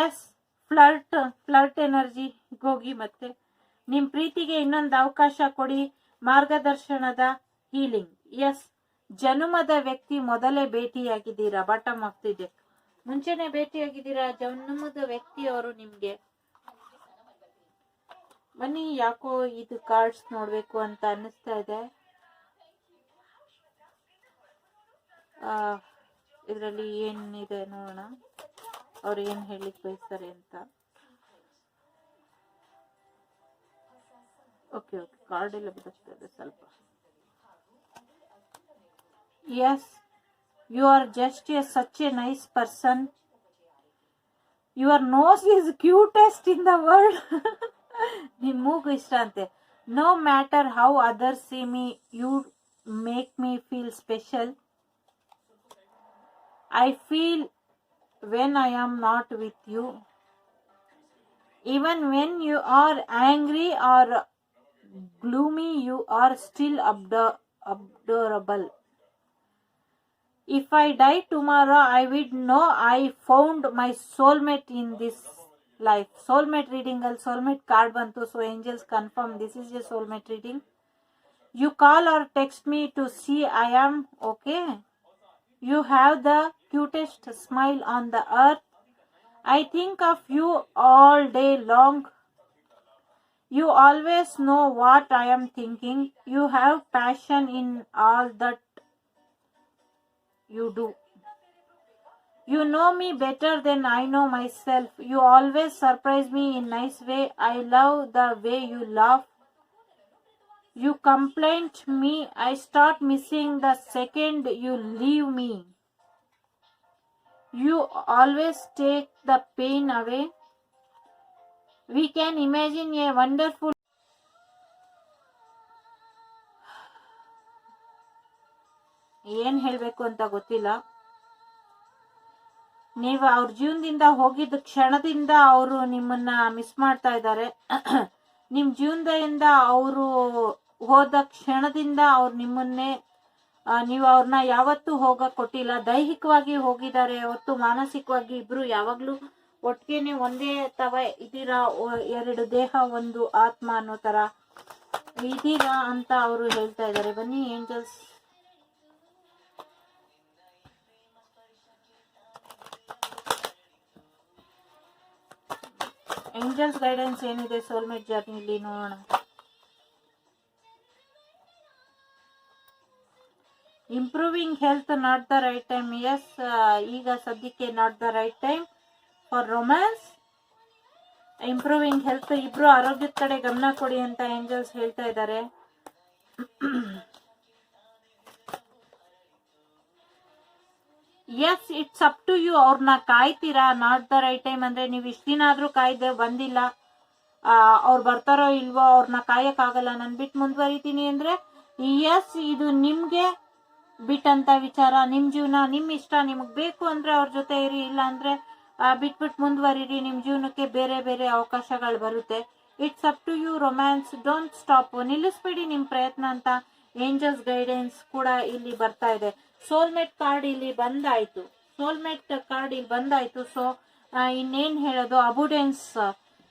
ಎಸ್ ಫ್ಲರ್ಟ್ ಎನರ್ಜಿ ಹೋಗಿ ಮತ್ತೆ ನಿಮ್ ಪ್ರೀತಿಗೆ ಇನ್ನೊಂದು ಅವಕಾಶ ಕೊಡಿ. ಮಾರ್ಗದರ್ಶನದ ಹೀಲಿಂಗ್. ಎಸ್ ಜನುಮದ ವ್ಯಕ್ತಿ ಮೊದಲೇ ಭೇಟಿಯಾಗಿದ್ದೀರಾ. ಬಾಟಮ್ ಆಫ್ ದಿ ಡೆಕ್, ಮುಂಚೆನೆ ಭೇಟಿಯಾಗಿದ್ದೀರಾ ಜನುಮದ ವ್ಯಕ್ತಿ ಅವರು ನಿಮ್ಗೆ. ಬನ್ನಿ, ಯಾಕೋ ಇದು ಕಾರ್ಡ್ಸ್ ನೋಡ್ಬೇಕು ಅಂತ ಅನ್ನಿಸ್ತಾ ಇದೆ. ಇದರಲ್ಲಿ ಏನಿದೆ ನೋಡೋಣ, ಅವ್ರು ಏನ್ ಹೇಳಿಕ್ ಬಯಸ್ತಾರೆ ಅಂತ. ಓಕೆ ಕಾರ್ಡ್ ಎಲ್ಲ ಬಿಡಿಸ್ತದೆ ಸ್ವಲ್ಪ. Yes you are just such a nice person. Your nose is cutest in the world. ನಿಮ್ ಮೂಗು ಇಷ್ಟ ಅಂತೆ. No matter how others see me, you make me feel special. I feel when I am not with you. Even when you are angry or gloomy, you are still adorable. If I die tomorrow, I would know I found my soulmate in this life. Soulmate reading al soulmate card bantu, so angels confirm this is a soulmate reading. You call or text me to see I am okay. You have the cutest smile on the earth. I think of you all day long. You always know what I am thinking. You have passion in all that you do. You know me better than I know myself. You always surprise me in nice way. I love the way you laugh. You complain me. I start missing the second you leave me. You always take the pain away. We can imagine a wonderful. ಏನ್ ಹೇಳ್ಬೇಕು ಅಂತ ಗೊತ್ತಿಲ್ಲ. ನೀವು ಅವ್ರ ಜೀವನದಿಂದ ಹೋಗಿದ್ದ ಕ್ಷಣದಿಂದ ಅವರು ನಿಮ್ಮನ್ನ ಮಿಸ್ ಮಾಡ್ತಾ ಇದ್ದಾರೆ. ನಿಮ್ ಜೀವನದಿಂದ ಅವರು ಹೋದ ಕ್ಷಣದಿಂದ ಅವ್ರು ನಿಮ್ಮನ್ನೇ, ನೀವು ಅವ್ರನ್ನ ಯಾವತ್ತೂ ಹೋಗಕ್ ಕೊಟ್ಟಿಲ್ಲ. ದೈಹಿಕವಾಗಿ ಹೋಗಿದ್ದಾರೆ ಹೊತ್ತು ಮಾನಸಿಕವಾಗಿ ಇಬ್ರು ಯಾವಾಗ್ಲೂ ಒಟ್ಟಿಗೆನೆ ಒಂದೇ ತವ ಇದೀರಾ, ಎರಡು ದೇಹ ಒಂದು ಆತ್ಮ ಅನ್ನೋ ತರ ಇದೀರಾ ಅಂತ ಅವರು ಹೇಳ್ತಾ ಇದ್ದಾರೆ. ಬನ್ನಿ ಏಂಜಲ್ಸ್. ಏಂಜಲ್ಸ್ ಗೈಡೆನ್ಸ್ ಏನಿದೆ ಸೋಲ್ಮೇಟ್ ಜರ್ನಿಲಿ ನೋಡೋಣ. Improving health not the right time. Yes ಈಗ ಸದ್ಯಕ್ಕೆ not the right time for romance. Improving health, ಇಬ್ರು ಆರೋಗ್ಯದ ಕಡೆ ಗಮನ ಕೊಡಿ ಅಂತ ಏಂಜಲ್ಸ್ ಹೇಳ್ತಾ ಇದ್ದಾರೆ. Yes it's up to you. ಅವ್ರನ್ನ ಕಾಯ್ತೀರಾ. ನಾಟ್ ದ ರೈಟ್ ಟೈಮ್ ಅಂದ್ರೆ ನೀವು ಇಷ್ಟ ದಿನ ಆದ್ರೂ ಕಾಯ್ದೆ ಬಂದಿಲ್ಲ, ಅವ್ರು ಬರ್ತಾರೋ ಇಲ್ವೋ, ಅವ್ರನ್ನ ಕಾಯಕ್ ಆಗಲ್ಲ, ನನ್ ಬಿಟ್ಟು ಮುಂದುವರಿತೀನಿ ಅಂದ್ರೆ ಎಸ್ ಇದು ನಿಮ್ಗೆ ಬಿಟ್ಟಂತ ವಿಚಾರ. ನಿಮ್ ಜೀವನ ನಿಮ್ ಇಷ್ಟ. ನಿಮಗ್ ಬೇಕು ಅಂದ್ರೆ ಅವ್ರ ಜೊತೆ ಇರಿ, ಇಲ್ಲ ಅಂದ್ರೆ ಬಿಟ್ಬಿಟ್ಟು ಮುಂದುವರಿರಿ. ನಿಮ್ ಜೀವನಕ್ಕೆ ಬೇರೆ ಬೇರೆ ಅವಕಾಶಗಳು ಬರುತ್ತೆ. It's up to you romance. Don't stop. ನಿಲ್ಲಿಸ್ಬೇಡಿ ನಿಮ್ ಪ್ರಯತ್ನ ಅಂತ ಏಂಜಲ್ಸ್ ಗೈಡೆನ್ಸ್ ಕೂಡ ಇಲ್ಲಿ ಬರ್ತಾ ಇದೆ. ಸೋಲ್ಮೇಟ್ ಕಾರ್ಡ್ ಇಲ್ಲಿ ಬಂದಾಯ್ತು. ಸೋಲ್ಮೇಟ್ ಕಾರ್ಡ್ ಇಲ್ಲಿ ಬಂದಾಯ್ತು. ಸೊ ಇನ್ನೇನ್ ಹೇಳೋದು, ಅಬುಡೆನ್ಸ್.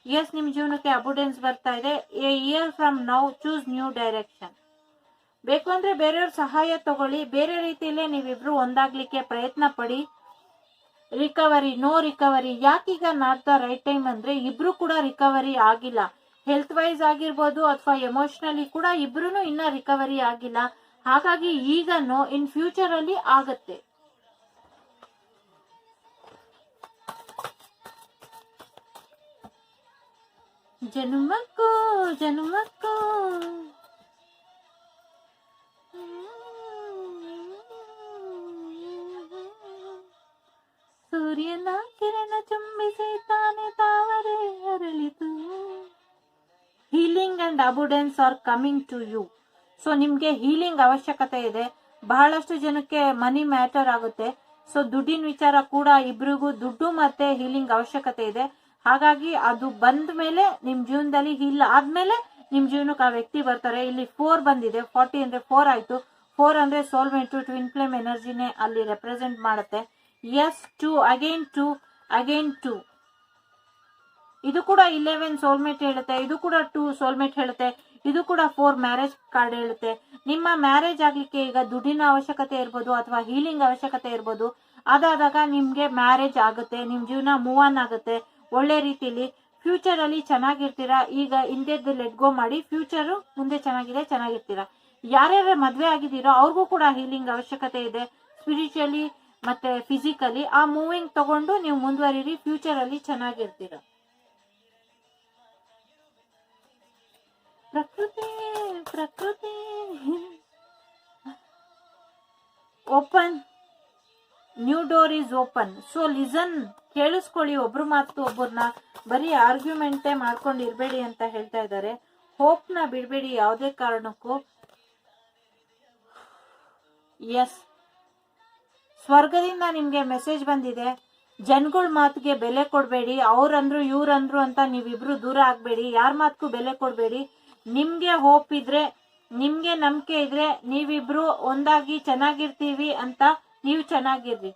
ಎಸ್ ನಿಮ್ ಜೀವನಕ್ಕೆ ಅಬುಡೆನ್ಸ್ ಬರ್ತಾ ಇದೆ. A year from now choose new direction. ಬೇಕು ಅಂದ್ರೆ ಬೇರೆಯವ್ರ ಸಹಾಯ ತಗೊಳ್ಳಿ. ಬೇರೆ ರೀತಿಯಲ್ಲೇ ನೀವಿಬ್ರು ಒಂದಾಗ್ಲಿಕ್ಕೆ ಪ್ರಯತ್ನ ಪಡಿ. Recovery, no recovery. ಯಾಕೀಗ ನಾಟ್ ದ ರೈಟ್ ಟೈಮ್ ಅಂದ್ರೆ ಇಬ್ರು ಕೂಡ ರಿಕವರಿ ಆಗಿಲ್ಲ. ಹೆಲ್ತ್ ವೈಸ್ ಆಗಿರ್ಬೋದು ಅಥವಾ ಎಮೋಷನಲಿ ಕೂಡ ಇಬ್ರು ಇನ್ನ ರಿಕವರಿ ಆಗಿಲ್ಲ. ಹಾಗಾಗಿ ಈಗನೋ ಇನ್ ಫ್ಯೂಚರ್ ಅಲ್ಲಿ ಆಗತ್ತೆ. ಜನುಮಕ್ಕೋ ಜನುಮಕ್ಕೋ ಸೂರ್ಯನ ಕಿರಣ ಚುಂಬಿಸಿ ತಾನೆ ತಾವರೆ ಅರಳಿತು. Healing and abundance are coming to you. So ನಿಮ್ಗೆ ಹೀಲಿಂಗ್ ಅವಶ್ಯಕತೆ ಇದೆ. ಬಹಳಷ್ಟು ಜನಕ್ಕೆ ಮನಿ ಮ್ಯಾಟರ್ ಆಗುತ್ತೆ. ಸೊ ದುಡ್ಡಿನ ವಿಚಾರ ಕೂಡ ಇಬ್ರಿಗೂ ದುಡ್ಡು ಮತ್ತೆ ಹೀಲಿಂಗ್ ಅವಶ್ಯಕತೆ ಇದೆ. ಹಾಗಾಗಿ ಅದು ಬಂದ ಮೇಲೆ ನಿಮ್ ಜೀವನದಲ್ಲಿ ಹೀಲ್ ಆದ್ಮೇಲೆ ನಿಮ್ ಜೀವನಕ್ಕೆ ಆ ವ್ಯಕ್ತಿ ಬರ್ತಾರೆ. ಇಲ್ಲಿ 4 ಬಂದಿದೆ. 40 ಅಂದ್ರೆ 4 ಆಯ್ತು. 4 ಅಂದ್ರೆ ಸೋಲ್ಮೇಟ್, ಟ್ವಿನ್ ಫ್ಲೇಮ್ ಎನರ್ಜಿನೇ ಅಲ್ಲಿ ರೆಪ್ರೆಸೆಂಟ್ ಮಾಡುತ್ತೆ. ಎಸ್ 2 ಅಗೈನ್ 2 ಇದು ಕೂಡ 11 ಸೋಲ್ಮೇಟ್ ಹೇಳುತ್ತೆ. ಇದು ಕೂಡ 2 ಸೋಲ್ಮೇಟ್ ಹೇಳುತ್ತೆ. ಇದು ಕೂಡ 4 ಮ್ಯಾರೇಜ್ ಕಾರ್ಡ್ ಹೇಳುತ್ತೆ. ನಿಮ್ಮ ಮ್ಯಾರೇಜ್ ಆಗ್ಲಿಕ್ಕೆ ಈಗ ದುಡ್ಡಿನ ಅವಶ್ಯಕತೆ ಇರ್ಬೋದು ಅಥವಾ ಹೀಲಿಂಗ್ ಅವಶ್ಯಕತೆ ಇರ್ಬೋದು. ಅದಾದಾಗ ನಿಮ್ಗೆ ಮ್ಯಾರೇಜ್ ಆಗುತ್ತೆ. ನಿಮ್ ಜೀವನ ಮೂವ್ ಆನ್ ಆಗುತ್ತೆ ಒಳ್ಳೆ ರೀತಿಲಿ. ಫ್ಯೂಚರ್ ಅಲ್ಲಿ ಚೆನ್ನಾಗಿರ್ತೀರಾ. ಈಗ ಹಿಂದೆದ್ದು ಲೆಟ್ ಗೋ ಮಾಡಿ. ಫ್ಯೂಚರ್ ಮುಂದೆ ಚೆನ್ನಾಗಿರ್ತೀರಾ. ಯಾರ್ಯಾರ ಮದ್ವೆ ಆಗಿದ್ದೀರೋ ಅವ್ರಿಗೂ ಕೂಡ ಹೀಲಿಂಗ್ ಅವಶ್ಯಕತೆ ಇದೆ. ಸ್ಪಿರಿಚುಯಲಿ ಮತ್ತೆ ಫಿಸಿಕಲಿ ಆ ಮೂವಿಂಗ್ ತಗೊಂಡು ನೀವು ಮುಂದುವರಿರಿ. ಫ್ಯೂಚರ್ ಅಲ್ಲಿ ಚೆನ್ನಾಗಿರ್ತೀರಾ. ಪ್ರಕೃತಿ open, new door is open. So listen, ಕೇಳಿಸ್ಕೊಳ್ಳಿ ಒಬ್ರು ಮಾತು ಒಬ್ಬರನ್ನ. ಬರೀ ಆರ್ಗ್ಯುಮೆಂಟೇ ಮಾಡ್ಕೊಂಡು ಇರ್ಬೇಡಿ ಅಂತ ಹೇಳ್ತಾ ಇದ್ದಾರೆ. ಹೋಪ್ ನ ಬಿಡ್ಬೇಡಿ ಯಾವುದೇ ಕಾರಣಕ್ಕೂ. ಎಸ್, ಸ್ವರ್ಗದಿಂದ ನಿಮ್ಗೆ ಮೆಸೇಜ್ ಬಂದಿದೆ. ಜನಗಳ ಮಾತಿಗೆ ಬೆಲೆ ಕೊಡಬೇಡಿ. ಅವ್ರಂದ್ರು ಇವ್ರಂದ್ರು ಅಂತ ನೀವಿಬ್ರು ದೂರ ಆಗ್ಬೇಡಿ. ಯಾರ ಮಾತಕ್ಕೂ ಬೆಲೆ ಕೊಡಬೇಡಿ. ನಿಮ್ಗೆ ಹೋಪ್ ಇದ್ರೆ, ನಿಮ್ಗೆ ನಂಬಿಕೆ ಇದ್ರೆ ನೀವಿಬ್ರು ಒಂದಾಗಿ ಚೆನ್ನಾಗಿರ್ತೀವಿ ಅಂತ ನೀವು ಚೆನ್ನಾಗಿರ್ರಿ.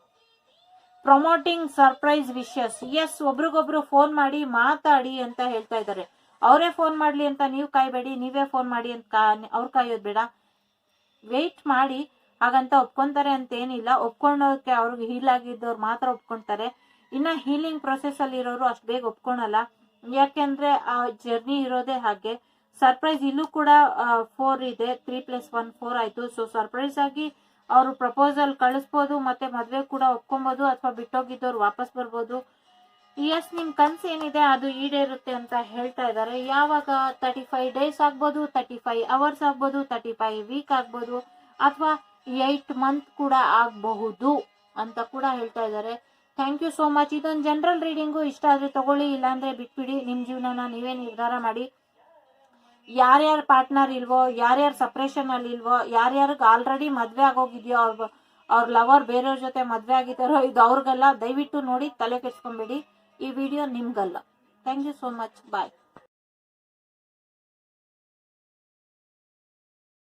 Promoting surprise wishes. ಎಸ್, ಒಬ್ರಿಗೊಬ್ರು ಫೋನ್ ಮಾಡಿ ಮಾತಾಡಿ ಅಂತ ಹೇಳ್ತಾ ಇದ್ದಾರೆ. ಅವರೇ ಫೋನ್ ಮಾಡ್ಲಿ ಅಂತ ನೀವು ಕಾಯ್ಬೇಡಿ. ನೀವೇ ಫೋನ್ ಮಾಡಿ ಅಂತ ಅವ್ರು ಕಾಯೋದ್ ಬೇಡ. ವೆಯ್ಟ್ ಮಾಡಿ. ಹಾಗಂತ ಒಪ್ಕೊಂತಾರೆ ಅಂತ ಏನಿಲ್ಲ. ಒಪ್ಕೊಂಡೋಕೆ ಅವ್ರಿಗೆ ಹೀಲ್ ಆಗಿದ್ದವ್ರು ಮಾತ್ರ ಒಪ್ಕೊಂತಾರೆ. ಇನ್ನ ಹೀಲಿಂಗ್ ಪ್ರೊಸೆಸ್ ಅಲ್ಲಿ ಇರೋರು ಅಷ್ಟು ಬೇಗ ಒಪ್ಕೊಳಲ್ಲ. ಯಾಕೆಂದ್ರೆ ಆ ಜರ್ನಿ ಇರೋದೇ ಹಾಗೆ. ಸರ್ಪ್ರೈಸ್ ಇಲ್ಲೂ ಕೂಡ 4 ಇದೆ. 3+1 4 ಆಯ್ತು. ಸೊ ಸರ್ಪ್ರೈಸ್ ಆಗಿ ಅವರು ಪ್ರಪೋಸಲ್ ಕಳಿಸ್ಬೋದು. ಮತ್ತೆ ಮದ್ವೆ ಕೂಡ ಒಪ್ಕೊಬಹುದು ಅಥವಾ ಬಿಟ್ಟೋಗಿದ್ದವ್ರು ವಾಪಸ್ ಬರ್ಬೋದು. ಎಸ್, ನಿಮ್ ಕನ್ಸು ಏನಿದೆ ಅದು ಈಡೇರುತ್ತೆ ಅಂತ ಹೇಳ್ತಾ ಇದ್ದಾರೆ. ಯಾವಾಗ? 35 ಡೇಸ್ ಆಗ್ಬೋದು, 35 ಅವರ್ಸ್ ಆಗ್ಬೋದು, 35 ವೀಕ್ ಆಗ್ಬೋದು, ಅಥವಾ 8 ಮಂತ್ ಕೂಡ ಆಗಬಹುದು ಅಂತ ಕೂಡ ಹೇಳ್ತಾ ಇದ್ದಾರೆ. Thank you so much. ಇದೊಂದು ಜನರಲ್ ರೀಡಿಂಗು. ಇಷ್ಟ ಆದ್ರೆ ತಗೊಳ್ಳಿ, ಇಲ್ಲಾಂದ್ರೆ ಬಿಟ್ಬಿಡಿ. ನಿಮ್ ಜೀವನನ ನೀವೇ ನಿರ್ಧಾರ ಮಾಡಿ. ಯಾರ್ಯಾರ ಪಾರ್ಟ್ನರ್ ಇಲ್ವೋ, ಯಾರ್ಯಾರ ಸಪ್ರೇಷನ್ ಅಲ್ಲಿ ಇಲ್ವೋ, ಯಾರ್ಯಾರಿಗೆ ಆಲ್ರೆಡಿ ಮದ್ವೆ ಆಗೋಗಿದ್ಯೋ, ಅವ್ರ ಲವರ್ ಬೇರೆಯವ್ರ ಜೊತೆ ಮದ್ವೆ ಆಗಿದ್ದಾರೋ, ಇದು ಅವ್ರಿಗೆಲ್ಲ ದಯವಿಟ್ಟು ನೋಡಿ ತಲೆ ಕೆಡ್ಸ್ಕೊಂಬೇಡಿ. ಈ ವಿಡಿಯೋ ನಿಮ್ಗಲ್ಲ. Thank you so much. Bye.